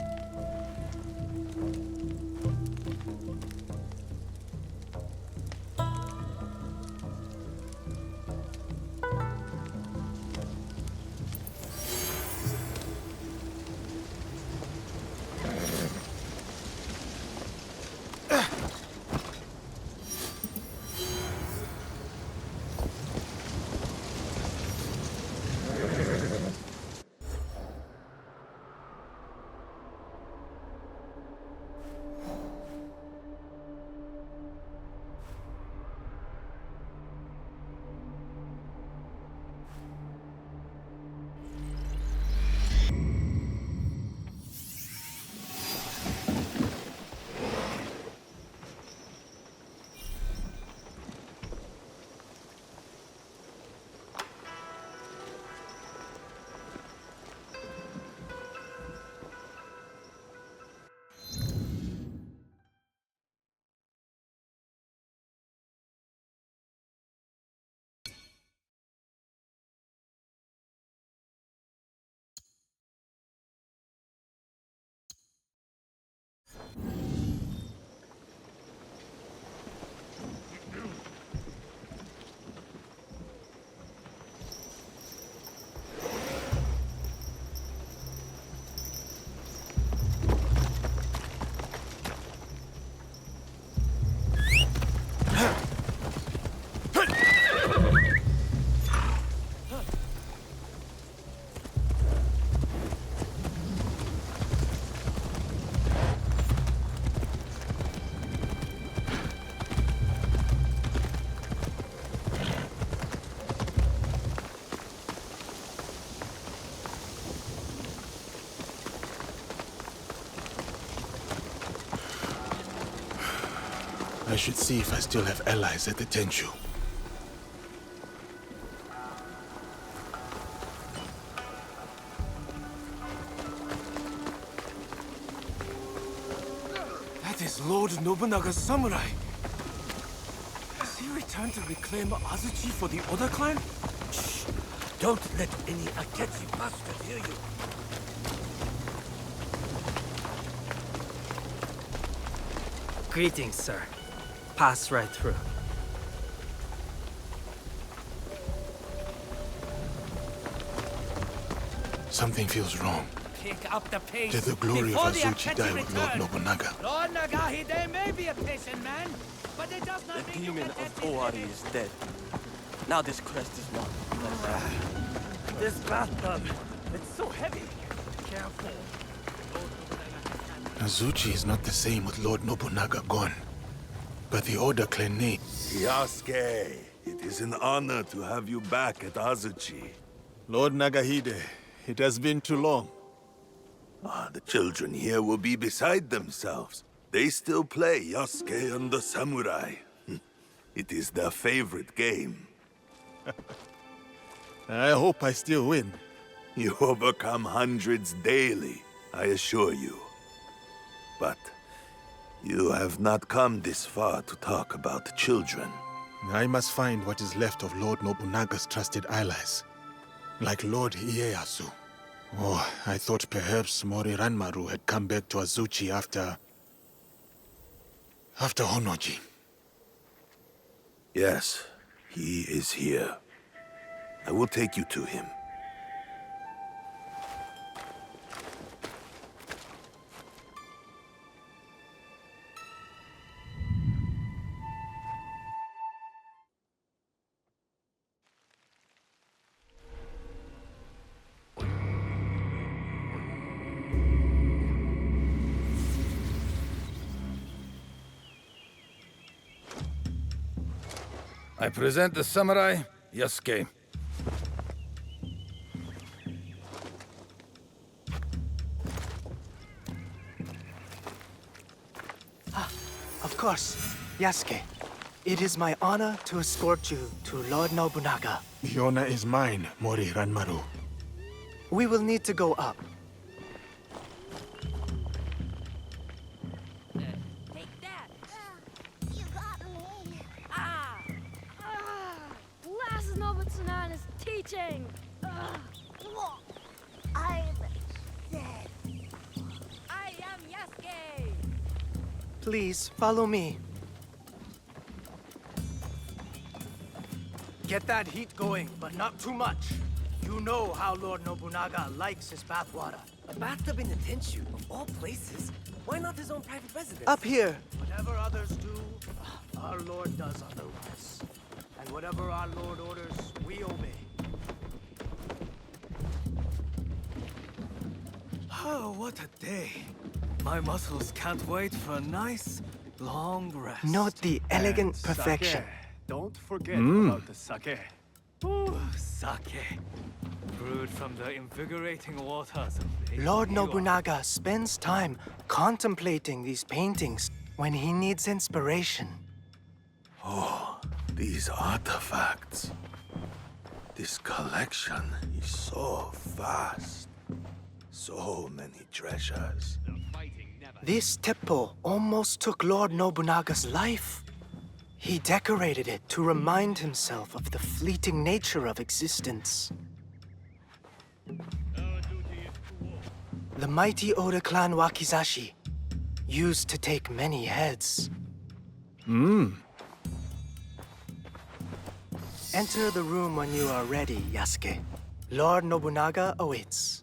I should see if I still have allies at the Tenchu. That is Lord Nobunaga's samurai. Has he returned to reclaim Azuchi for the Oda clan? Shh! Don't let any Akechi bastard hear you. Greetings, sir. Pass right through. Something feels wrong. Pick up the pace. Did the glory of before the Azuchi die Akechi with Lord return. Nobunaga? Lord Nagahide may be a patient man, but it does not The mean you demon can of test his Owari limits. is dead. Now this crest is mine. This bathtub, it's so heavy. Careful. Azuchi is not the same with Lord Nobunaga gone. But the Oda clan name... Yasuke, it is an honor to have you back at Azuchi. Lord Nagahide, it has been too long. The children here will be beside themselves. They still play Yasuke and the Samurai. It is their favorite game. I hope I still win. You overcome hundreds daily, I assure you. But you have not come this far to talk about children. I must find what is left of Lord Nobunaga's trusted allies. Like Lord Ieyasu. Oh, I thought perhaps Mori Ranmaru had come back to Azuchi after Honoji. Yes, he is here. I will take you to him. I present the samurai, Yasuke. Of course, Yasuke. It is my honor to escort you to Lord Nobunaga. The honor is mine, Mori Ranmaru. We will need to go up. Last Nobutsunan is teaching! I'm dead. I am Yasuke! Please, follow me. Get that heat going, but not too much. You know how Lord Nobunaga likes his bathwater. A bathtub in the Tenshu, of all places? Why not his own private residence? Up here. Whatever others do, our Lord does otherwise. And whatever our Lord orders, we obey. Oh, what a day. My muscles can't wait for a nice, long rest. Note the elegant And perfection. Sake. Don't forget about the sake. Ooh, sake. Brewed from the invigorating waters of Lake Lord Biwa. Nobunaga spends time contemplating these paintings when he needs inspiration. Oh, these artifacts. This collection is so vast. So many treasures. This teppo almost took Lord Nobunaga's life. He decorated it to remind himself of the fleeting nature of existence. The mighty Oda clan Wakizashi, used to take many heads. Enter the room when you are ready, Yasuke. Lord Nobunaga awaits.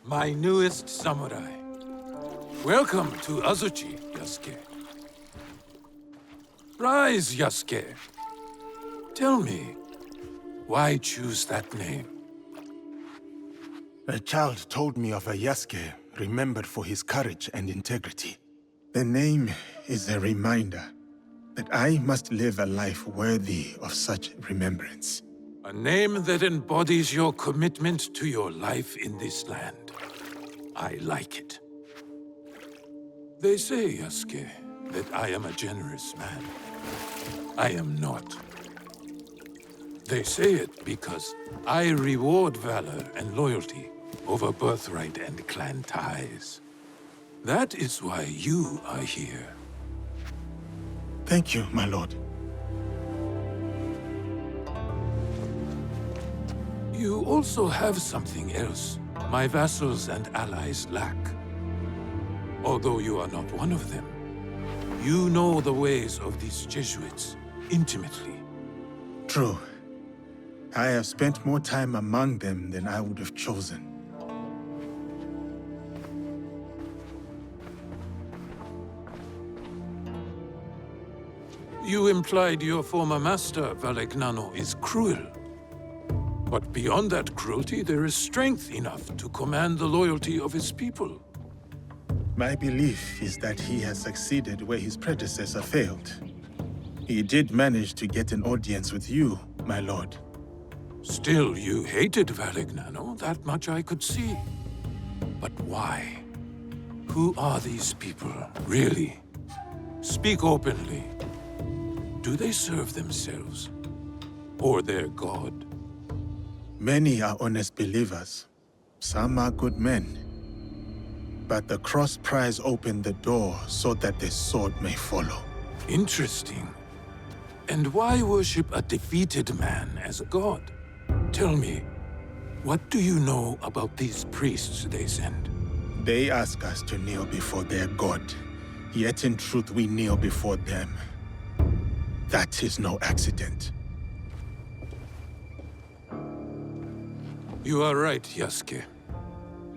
My newest samurai. Welcome to Azuchi, Yasuke. Rise, Yasuke. Tell me, why choose that name? A child told me of a Yasuke remembered for his courage and integrity. The name is a reminder that I must live a life worthy of such remembrance. A name that embodies your commitment to your life in this land. I like it. They say, Yasuke, that I am a generous man. I am not. They say it because I reward valor and loyalty over birthright and clan ties. That is why you are here. Thank you, my lord. You also have something else my vassals and allies lack. Although you are not one of them, you know the ways of these Jesuits intimately. True. I have spent more time among them than I would have chosen. You implied your former master, Valegnano, is cruel. But beyond that cruelty, there is strength enough to command the loyalty of his people. My belief is that he has succeeded where his predecessor failed. He did manage to get an audience with you, my lord. Still, you hated Valegnano, that much I could see. But why? Who are these people, really? Speak openly. Do they serve themselves? Or their god? Many are honest believers. Some are good men. But the cross prize opened the door so that the sword may follow. Interesting. And why worship a defeated man as a god? Tell me, what do you know about these priests they send? They ask us to kneel before their god. Yet in truth we kneel before them. That is no accident. You are right, Yasuke.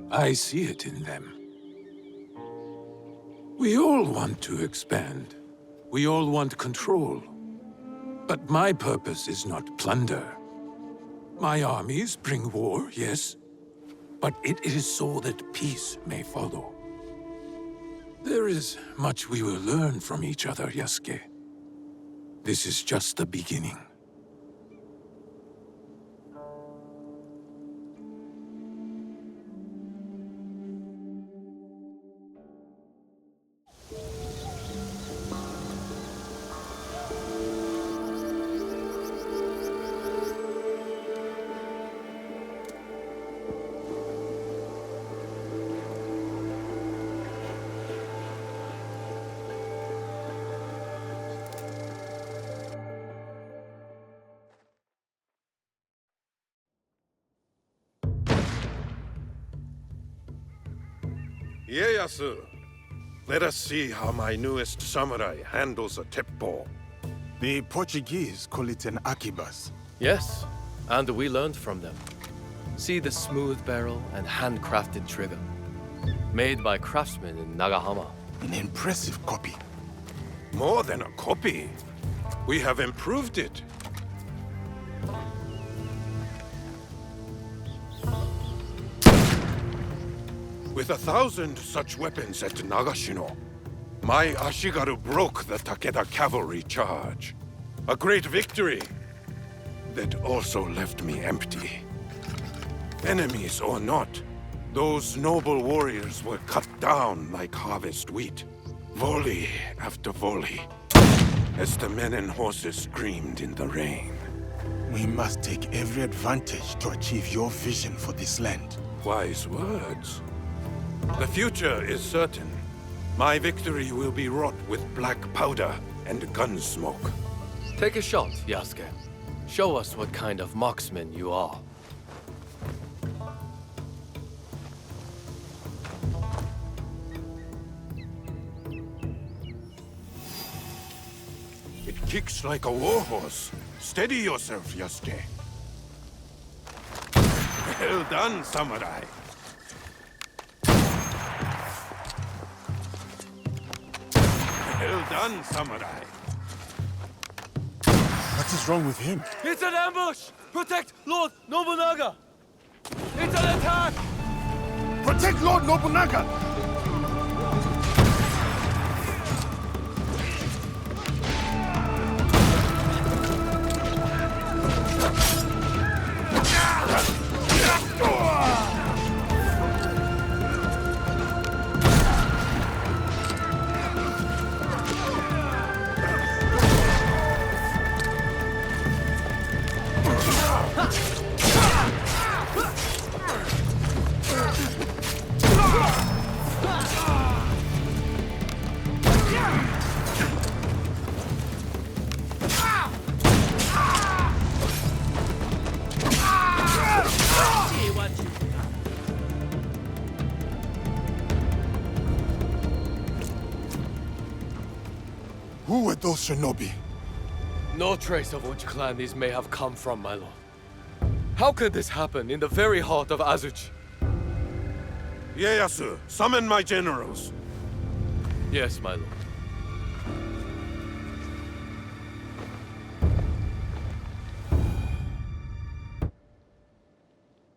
I see it in them. We all want to expand. We all want control. But my purpose is not plunder. My armies bring war, yes, but it is so that peace may follow. There is much we will learn from each other, Yasuke. This is just the beginning. Ieyasu, let us see how my newest samurai handles a teppo. The Portuguese call it an arquebus. Yes, and we learned from them. See the smooth barrel and handcrafted trigger. Made by craftsmen in Nagahama. An impressive copy. More than a copy. We have improved it. With 1,000 such weapons at Nagashino, my Ashigaru broke the Takeda cavalry charge. A great victory that also left me empty. Enemies or not, those noble warriors were cut down like harvest wheat. Volley after volley, as the men and horses screamed in the rain. We must take every advantage to achieve your vision for this land. Wise words. The future is certain. My victory will be wrought with black powder and gun smoke. Take a shot, Yasuke. Show us what kind of marksman you are. It kicks like a warhorse. Steady yourself, Yasuke. Well done, samurai. Well done, samurai. What is wrong with him? It's an ambush! Protect Lord Nobunaga! It's an attack! Protect Lord Nobunaga! Who were those shinobi? No trace of which clan these may have come from, my lord. How could this happen in the very heart of Azuchi? Ieyasu, summon my generals. Yes, my lord.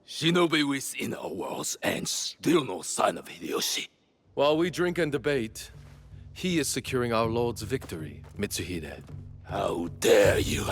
Shinobi within our walls and still no sign of Hideyoshi. While we drink and debate, he is securing our lord's victory, Mitsuhide. How dare you!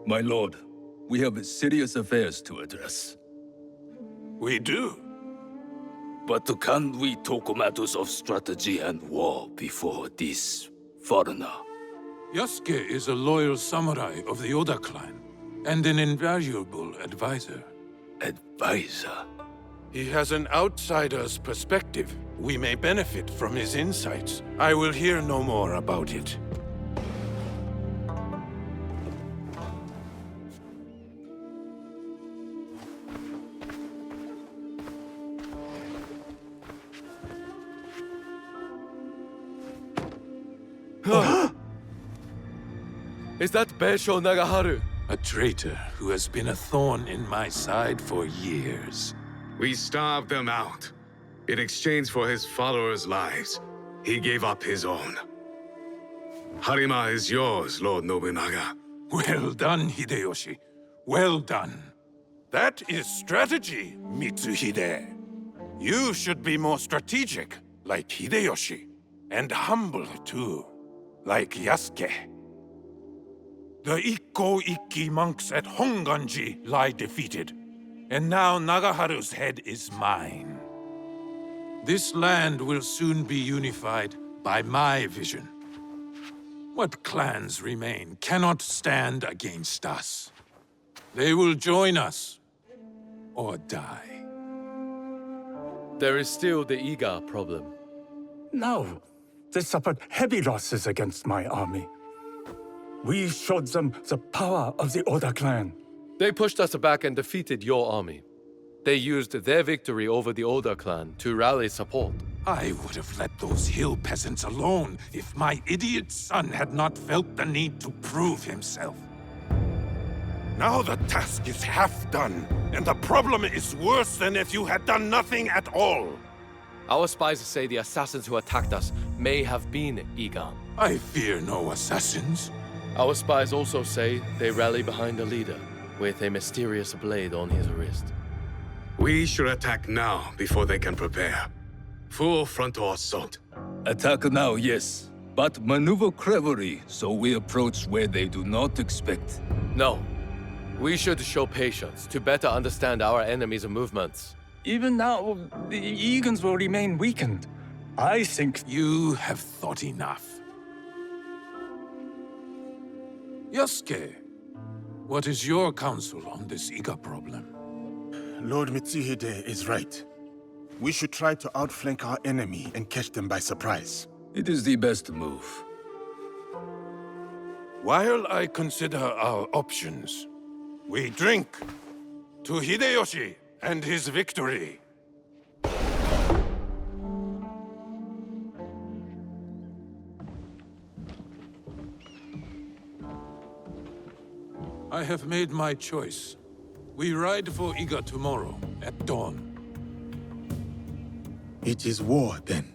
My lord, we have serious affairs to address. We do. But can we talk matters of strategy and war before this foreigner? Yasuke is a loyal samurai of the Oda clan, and an invaluable advisor. Advisor? He has an outsider's perspective. We may benefit from his insights. I will hear no more about it. Is that Beisho Nagaharu? A traitor who has been a thorn in my side for years. We starved them out. In exchange for his followers' lives, he gave up his own. Harima is yours, Lord Nobunaga. Well done, Hideyoshi. Well done. That is strategy, Mitsuhide. You should be more strategic, like Hideyoshi. And humble, too, like Yasuke. The Ikko-Ikki monks at Honganji lie defeated. And now Nagaharu's head is mine. This land will soon be unified by my vision. What clans remain cannot stand against us. They will join us, or die. There is still the Iga problem. No, they suffered heavy losses against my army. We showed them the power of the Oda clan. They pushed us back and defeated your army. They used their victory over the Oda clan to rally support. I would have let those hill peasants alone if my idiot son had not felt the need to prove himself. Now the task is half done, and the problem is worse than if you had done nothing at all. Our spies say the assassins who attacked us may have been Iga. I fear no assassins. Our spies also say they rally behind a leader with a mysterious blade on his wrist. We should attack now before they can prepare. Full frontal assault. Attack now, yes. But maneuver cleverly so we approach where they do not expect. No. We should show patience to better understand our enemy's movements. Even now, the Egans will remain weakened. I think you have thought enough. Yasuke, what is your counsel on this Iga problem? Lord Mitsuhide is right. We should try to outflank our enemy and catch them by surprise. It is the best move. While I consider our options, we drink to Hideyoshi and his victory. I have made my choice. We ride for Iga tomorrow at dawn. It is war, then.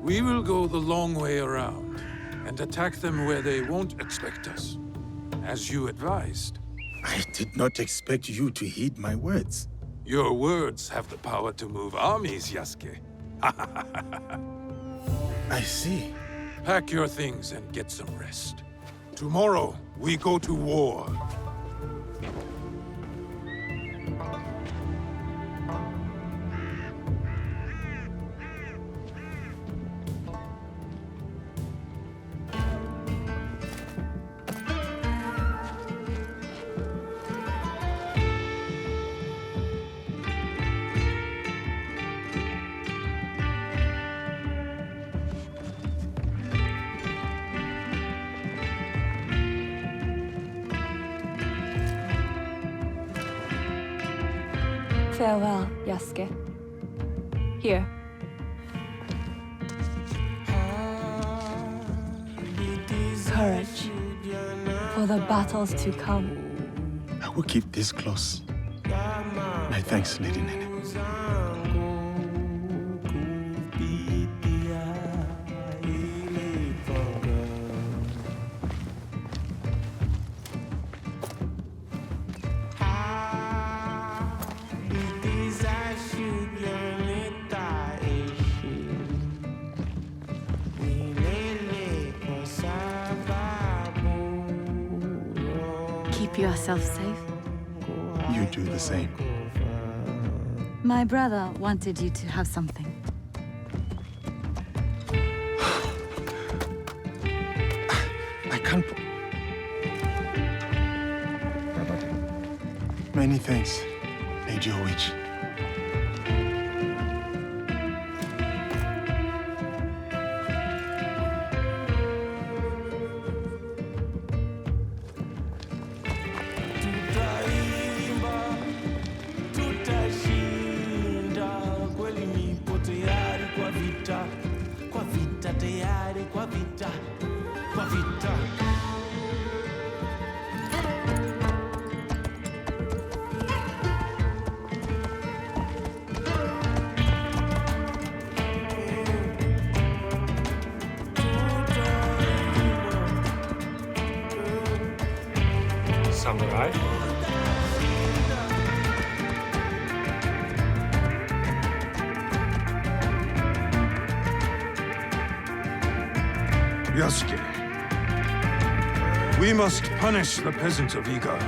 We will go the long way around and attack them where they won't expect us, as you advised. I did not expect you to heed my words. Your words have the power to move armies, Yasuke. I see. Pack your things and get some rest. Tomorrow, we go to war. Farewell, Yasuke. Here. Courage. For the battles to come. I will keep this close. My thanks, Lady Nene. Keep yourself safe. You do the same. My brother wanted you to have something. I can't... Many thanks, Lady Witch. Samurai? Yasuke, we must punish the peasants of Iga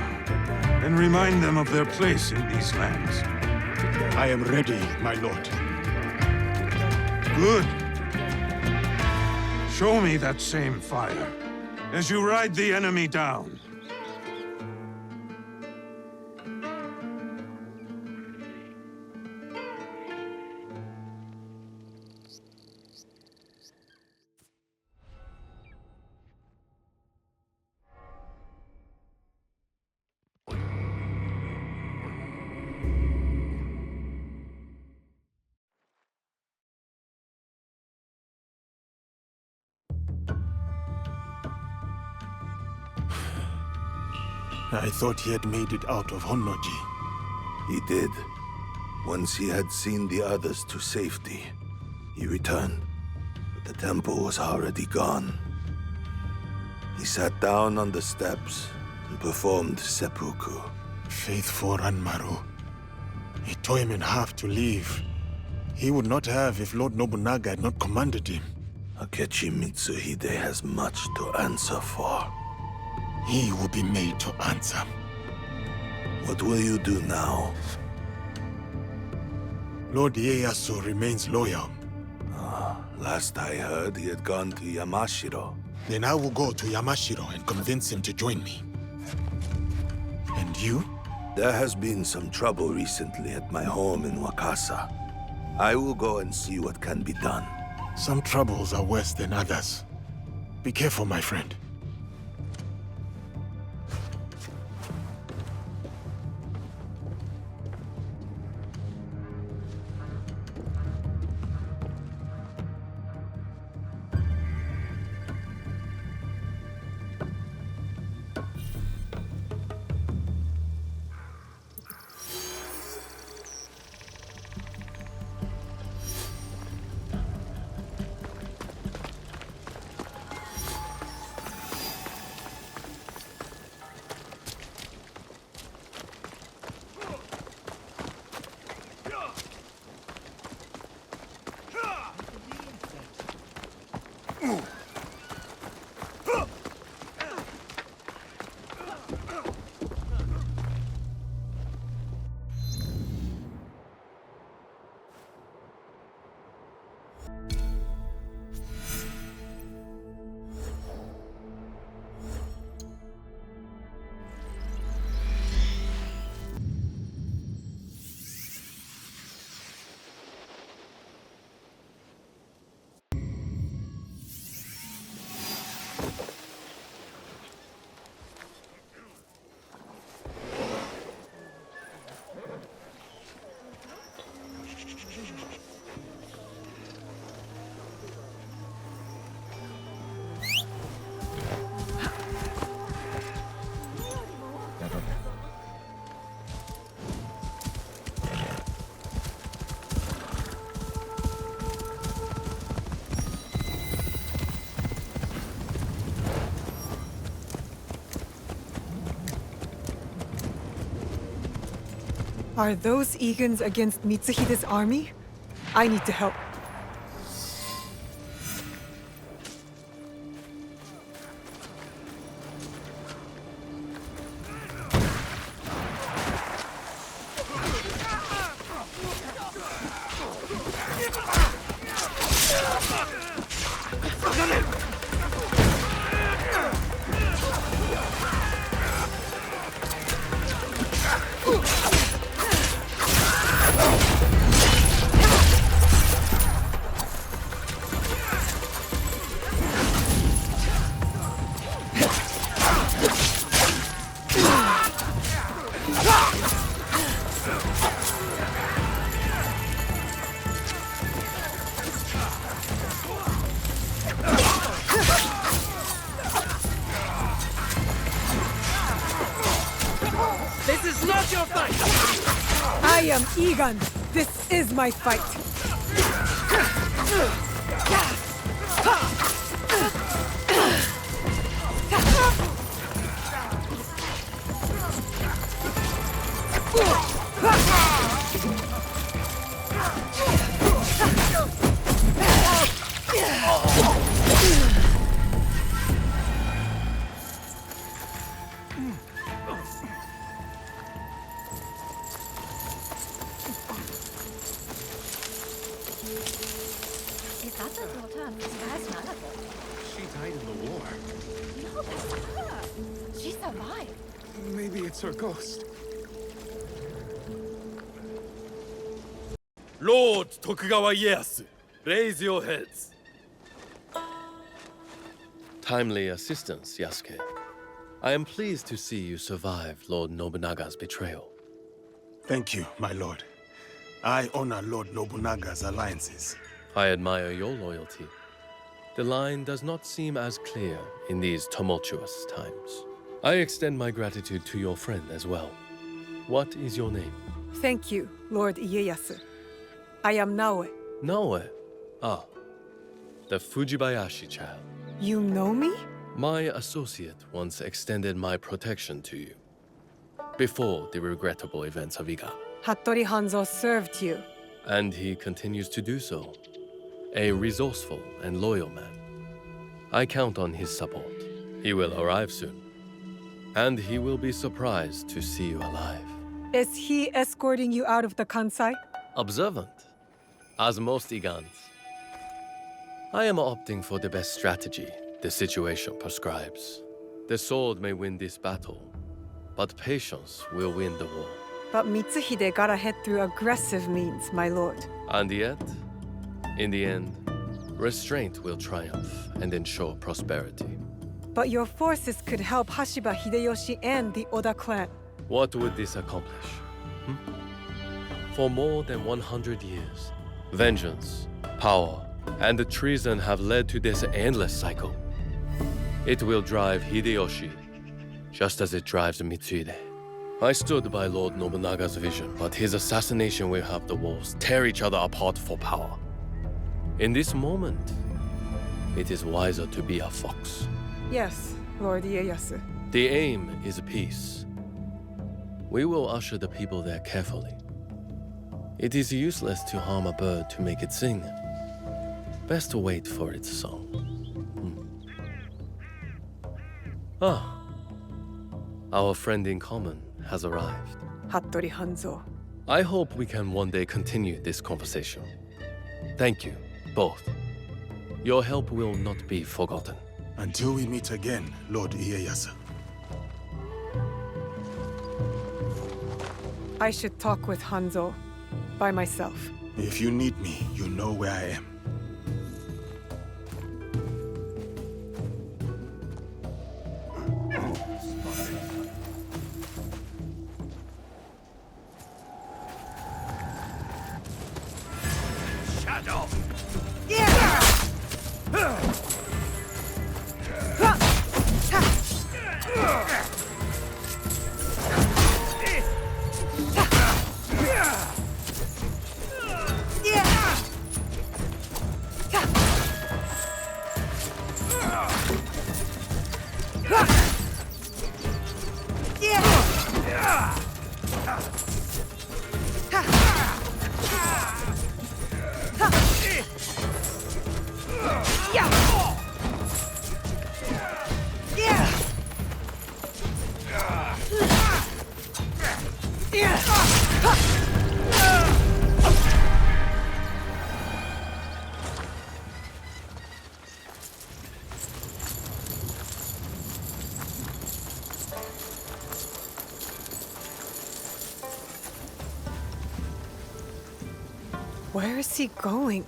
and remind them of their place in these lands. I am ready, my lord. Good. Show me that same fire. as you ride the enemy down. I thought he had made it out of Honnoji. He did. Once he had seen the others to safety, he returned. But the temple was already gone. He sat down on the steps and performed seppuku. Faithful Ranmaru. It tore him in half to leave. He would not have if Lord Nobunaga had not commanded him. Akechi Mitsuhide has much to answer for. He will be made to answer. What will you do now? Lord Ieyasu remains loyal. Last I heard, he had gone to Yamashiro. Then I will go to Yamashiro and convince him to join me. And you? There has been some trouble recently at my home in Wakasa. I will go and see what can be done. Some troubles are worse than others. Be careful, my friend. Are those Egans against Mitsuhide's army? I need to help. I am Egan. This is my fight. That's not a good. She died in the war. No, that's her. She survived. Maybe it's her ghost. Lord Tokugawa Ieyasu, raise your heads. Timely assistance, Yasuke. I am pleased to see you survive Lord Nobunaga's betrayal. Thank you, my lord. I honor Lord Nobunaga's alliances. I admire your loyalty. The line does not seem as clear in these tumultuous times. I extend my gratitude to your friend as well. What is your name? Thank you, Lord Ieyasu. I am Naoe. Naoe? Ah, the Fujibayashi child. You know me? My associate once extended my protection to you. Before the regrettable events of Iga. Hattori Hanzo served you. And he continues to do so. A resourceful and loyal man. I count on his support. He will arrive soon. And he will be surprised to see you alive. Is he escorting you out of the Kansai? Observant, as most Igans. I am opting for the best strategy the situation prescribes. The sword may win this battle, but patience will win the war. But Mitsuhide got ahead through aggressive means, my lord. And yet, in the end, restraint will triumph and ensure prosperity. But your forces could help Hashiba Hideyoshi and the Oda clan. What would this accomplish? For more than 100 years, vengeance, power, and treason have led to this endless cycle. It will drive Hideyoshi, just as it drives Mitsuhide. I stood by Lord Nobunaga's vision, but his assassination will have the wolves tear each other apart for power. In this moment, it is wiser to be a fox. Yes, Lord Ieyasu. The aim is peace. We will usher the people there carefully. It is useless to harm a bird to make it sing. Best to wait for its song. Ah, our friend in common has arrived. Hattori Hanzo. I hope we can one day continue this conversation. Thank you, both. Your help will not be forgotten. Until we meet again, Lord Ieyasu. I should talk with Hanzo by myself. If you need me, you know where I am. Shadow! Where is he going?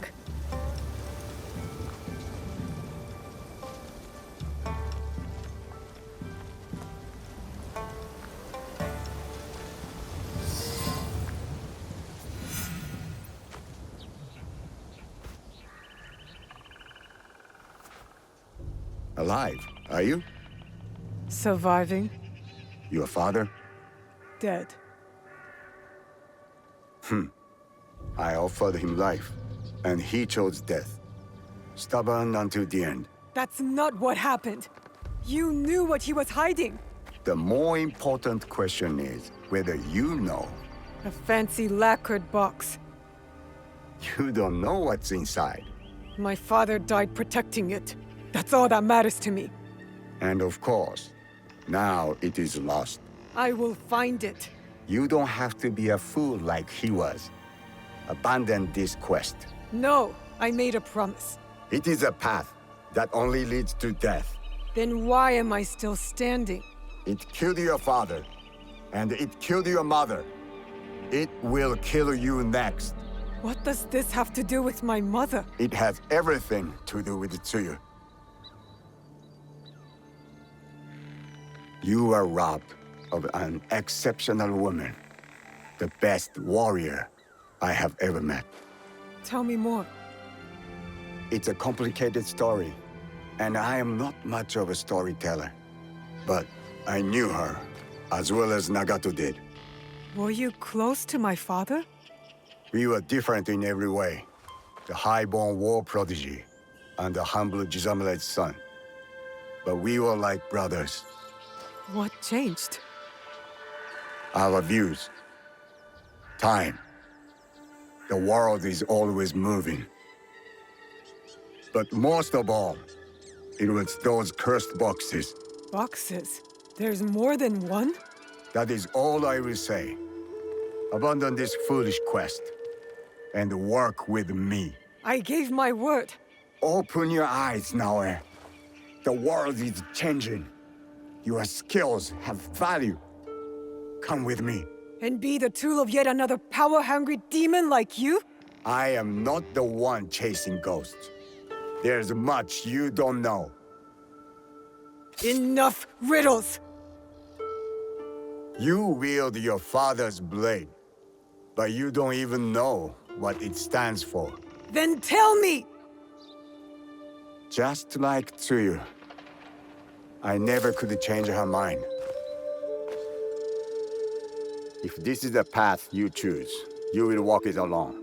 Alive, are you? Surviving. Your father? Dead. I offered him life, and he chose death. Stubborn until the end. That's not what happened. You knew what he was hiding. The more important question is whether you know. A fancy lacquered box. You don't know what's inside. My father died protecting it. That's all that matters to me. And of course, now it is lost. I will find it. You don't have to be a fool like he was. Abandon this quest. No, I made a promise. It is a path that only leads to death. Then why am I still standing? It killed your father, and it killed your mother. It will kill you next. What does this have to do with my mother? It has everything to do with Tsuyu. You were robbed of an exceptional woman, the best warrior I have ever met. Tell me more. It's a complicated story, and I am not much of a storyteller. But I knew her, as well as Nagato did. Were you close to my father? We were different in every way. The high-born war prodigy, and the humble Jizamure's son. But we were like brothers. What changed? Our views. Time. The world is always moving. But most of all, it was those cursed boxes. Boxes? There's more than one? That is all I will say. Abandon this foolish quest, and work with me. I gave my word. Open your eyes, Naoe. The world is changing. Your skills have value. Come with me. And be the tool of yet another power-hungry demon like you? I am not the one chasing ghosts. There's much you don't know. Enough riddles! You wield your father's blade, but you don't even know what it stands for. Then tell me! Just like Tsuyu, I never could change her mind. If this is the path you choose, you will walk it alone.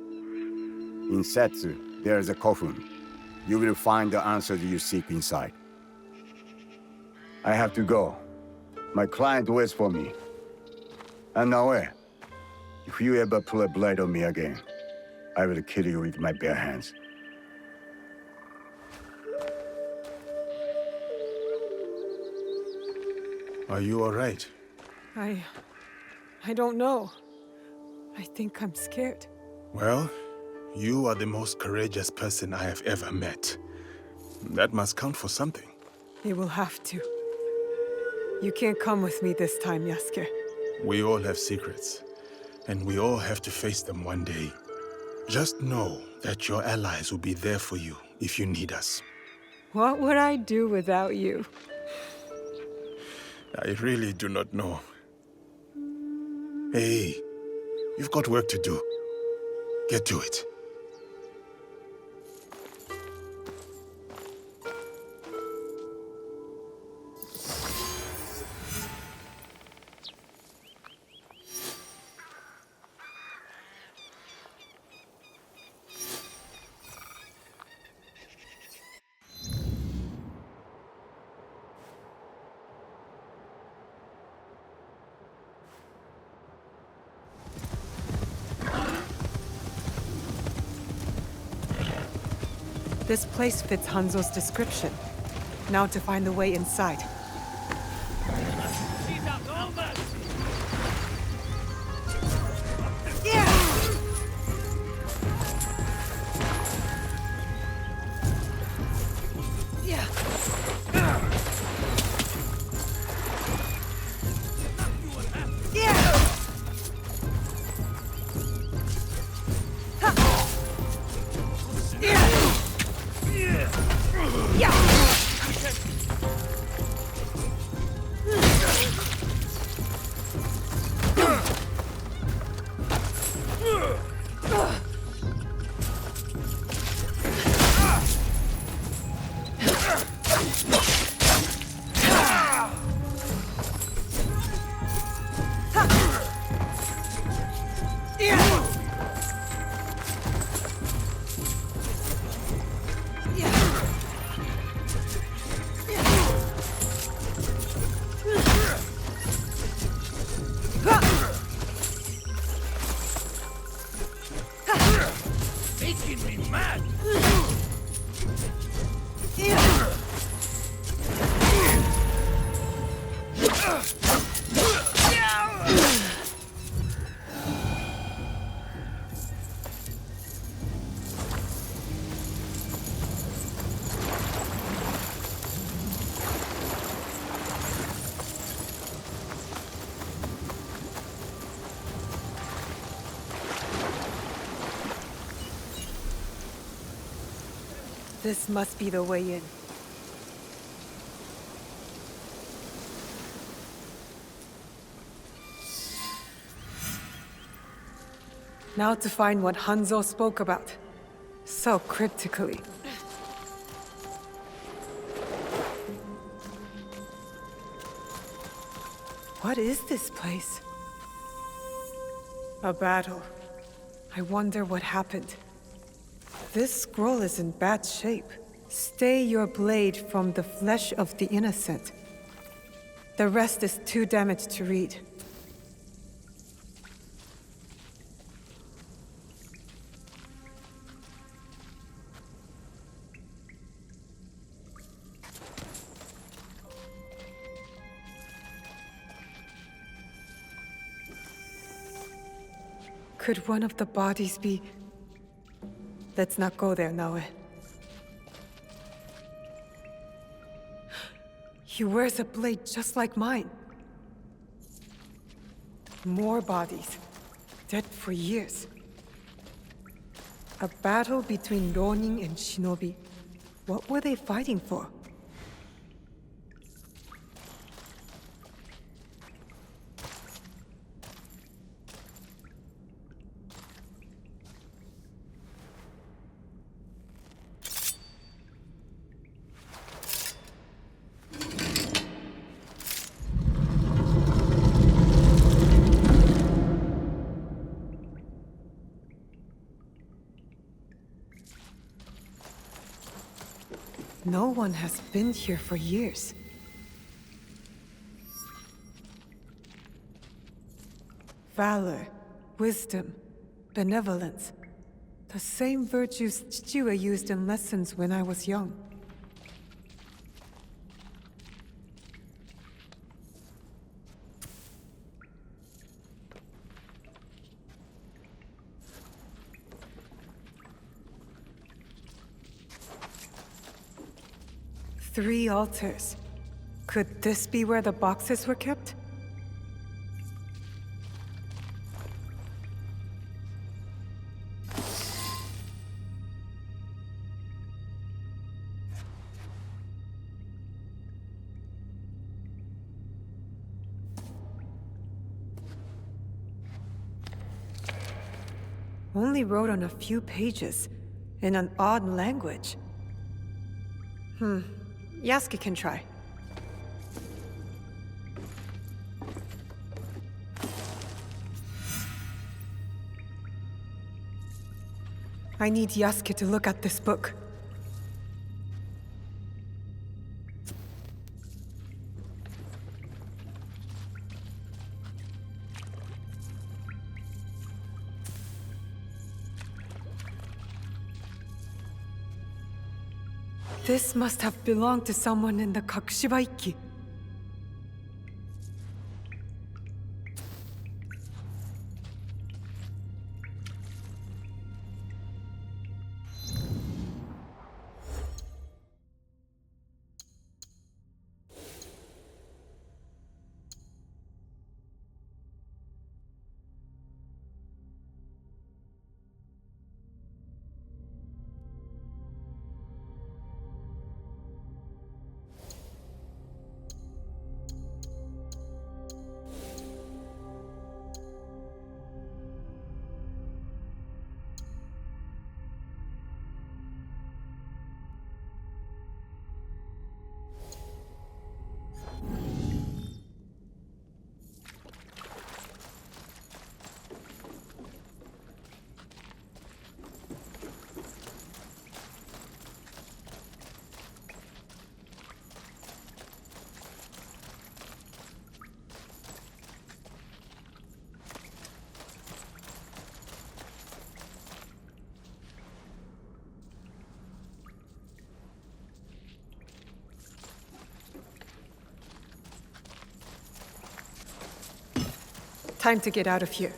In Setsu, there is a kofun. You will find the answers you seek inside. I have to go. My client waits for me. And Naoe, if you ever pull a blade on me again, I will kill you with my bare hands. Are you all right? I don't know. I think I'm scared. Well, you are the most courageous person I have ever met. That must count for something. It will have to. You can't come with me this time, Yasuke. We all have secrets, and we all have to face them one day. Just know that your allies will be there for you if you need us. What would I do without you? I really do not know. Hey, you've got work to do. Get to it. This place fits Hanzo's description. Now to find the way inside. This must be the way in. Now to find what Hanzo spoke about. So cryptically. What is this place? A battle. I wonder what happened. This scroll is in bad shape. Stay your blade from the flesh of the innocent. The rest is too damaged to read. Could one of the bodies be... Let's not go there, Naue. He wears a blade just like mine. More bodies. Dead for years. A battle between Ronin and Shinobi. What were they fighting for? No one has been here for years. Valor, wisdom, benevolence. The same virtues Chichiue used in lessons when I was young. Three altars. Could this be where the boxes were kept? Only wrote on a few pages, in an odd language. Yasuke can try. I need Yasuke to look at this book. This must have belonged to someone in the Kakushibaiki. Time to get out of here.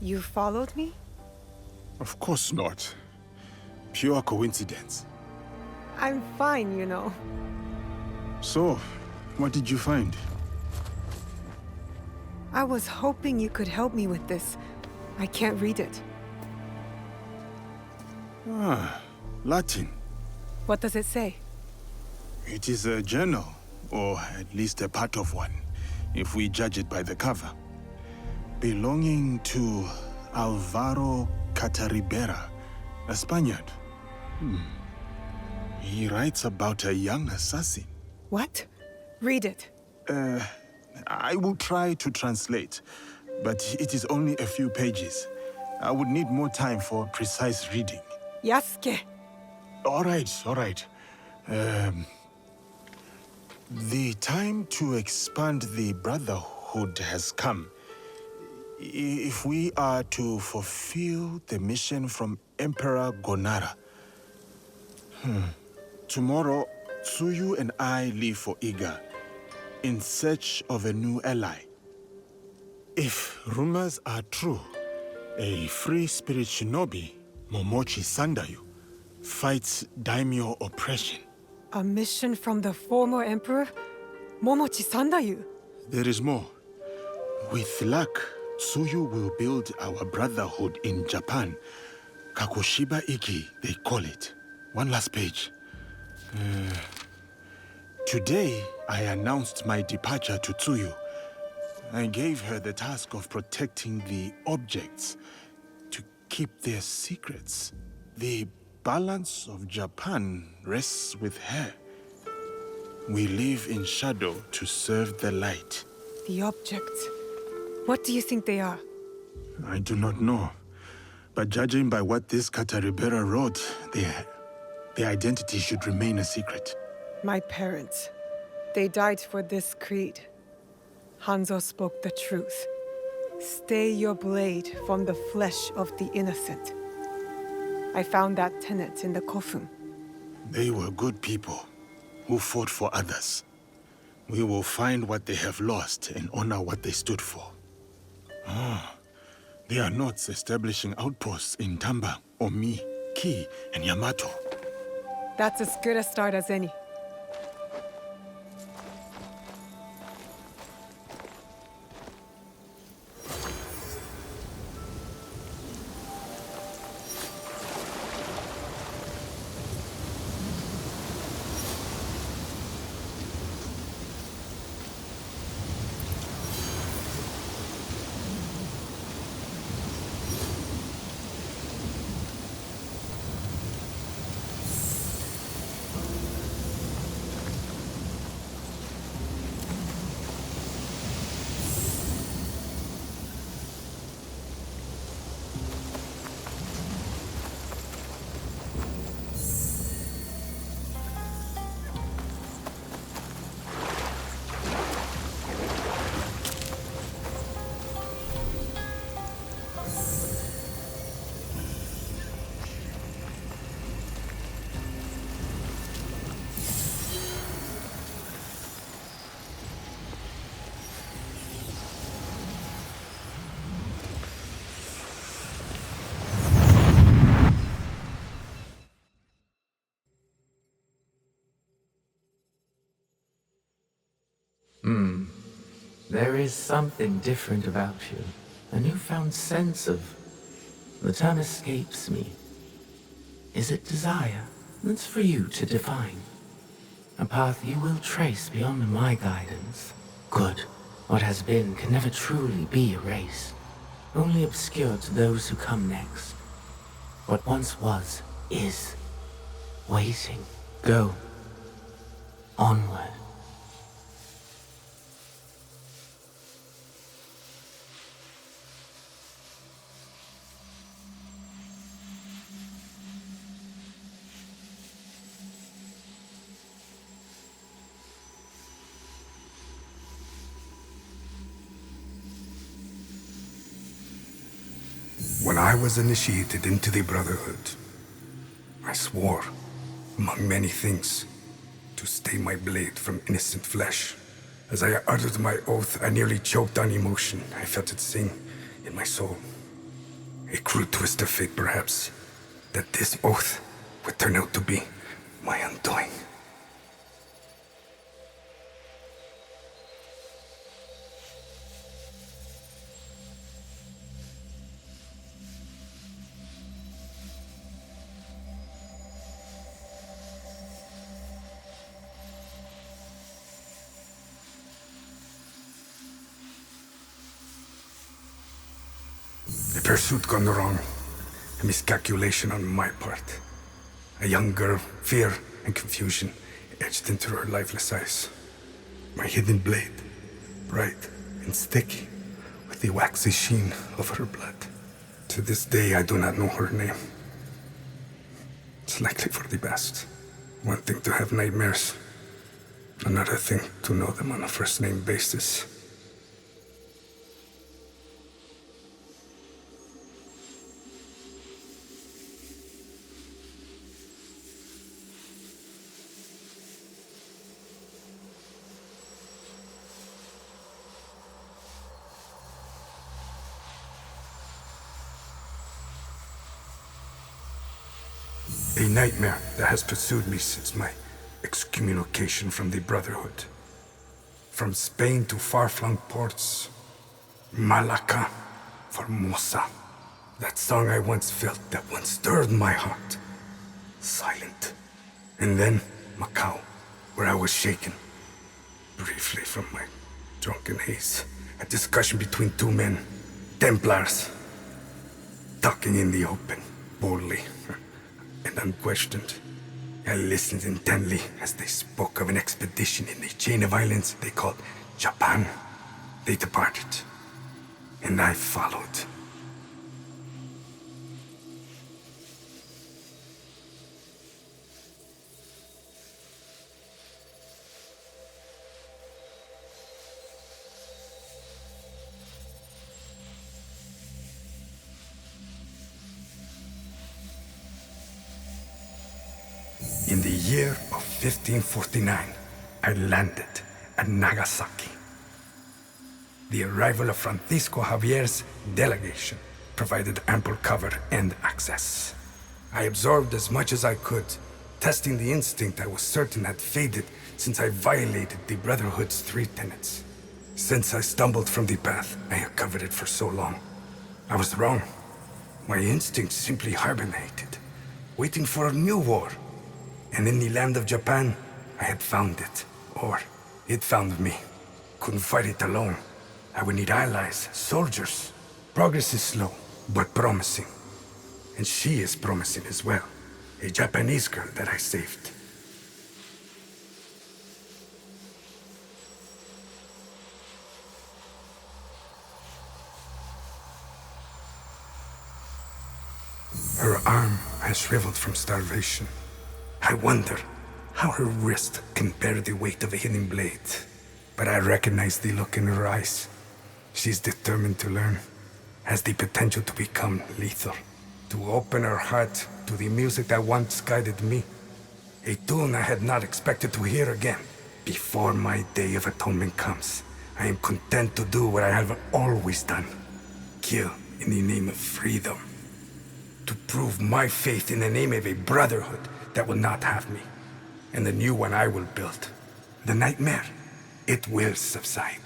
You followed me? Of course not. Pure coincidence. I'm fine, you know. So, What did you find? I was hoping you could help me with this. I can't read it. Ah, Latin. What does it say? It is a journal, or at least a part of one, if we judge it by the cover. Belonging to Alvaro Cataribera, a Spaniard. He writes about a young assassin. What? Read it. I will try to translate, but it is only a few pages. I would need more time for precise reading. Yasuke. All right. The time to expand the Brotherhood has come. If we are to fulfill the mission from Emperor Gonara. Tomorrow, Tsuyu and I leave for Iga, in search of a new ally. If rumors are true, a free spirit shinobi, Momochi Sandayu, fights daimyo oppression. A mission from the former emperor? Momochi Sandayu? There is more. With luck, Tsuyu will build our brotherhood in Japan. Kakoshiba Iki, they call it. One last page. Today, I announced my departure to Tsuyu. I gave her the task of protecting the objects, to keep their secrets. The balance of Japan rests with her. We live in shadow to serve the light. The objects. What do you think they are? I do not know. But judging by what this Cataribera wrote, their identity should remain a secret. My parents. They died for this creed. Hanzo spoke the truth. Stay your blade from the flesh of the innocent. I found that tenet in the Kofun. They were good people who fought for others. We will find what they have lost and honor what they stood for. They are not establishing outposts in Tamba, Omi, Ki, and Yamato. That's as good a start as any. There is something different about you. A newfound sense of... The term escapes me. Is it desire? That's for you to define. A path you will trace beyond my guidance. Good. What has been can never truly be erased. Only obscured to those who come next. What once was, is. Waiting. Go. Onward. When I was initiated into the Brotherhood, I swore, among many things, to stay my blade from innocent flesh. As I uttered my oath, I nearly choked on emotion. I felt it sing in my soul. A cruel twist of fate, perhaps, that this oath would turn out to be my undoing. A pursuit gone wrong. A miscalculation on my part. A young girl, fear and confusion etched into her lifeless eyes. My hidden blade, bright and sticky, with the waxy sheen of her blood. To this day, I do not know her name. It's likely for the best. One thing to have nightmares, another thing to know them on a first-name basis. A nightmare that has pursued me since my excommunication from the Brotherhood. From Spain to far-flung ports, Malacca, Formosa. That song I once felt, that once stirred my heart. Silent. And then Macau, where I was shaken. Briefly from my drunken haze. A discussion between two men, Templars. Talking in the open, boldly. And unquestioned. I listened intently as they spoke of an expedition in the chain of islands they called Japan. They departed, and I followed. In the year of 1549, I landed at Nagasaki. The arrival of Francisco Javier's delegation provided ample cover and access. I absorbed as much as I could, testing the instinct I was certain had faded since I violated the Brotherhood's 3 tenets. Since I stumbled from the path I had coveted for so long, I was wrong. My instincts simply hibernated, waiting for a new war. And in the land of Japan, I had found it. Or, it found me. Couldn't fight it alone. I would need allies, soldiers. Progress is slow, but promising. And she is promising as well. A Japanese girl that I saved. Her arm has shriveled from starvation. I wonder how her wrist can bear the weight of a hidden blade. But I recognize the look in her eyes. She's determined to learn, has the potential to become lethal. To open her heart to the music that once guided me. A tune I had not expected to hear again. Before my day of atonement comes, I am content to do what I have always done. Kill in the name of freedom. To prove my faith in the name of a brotherhood that will not have me. And the new one I will build. The nightmare, it will subside.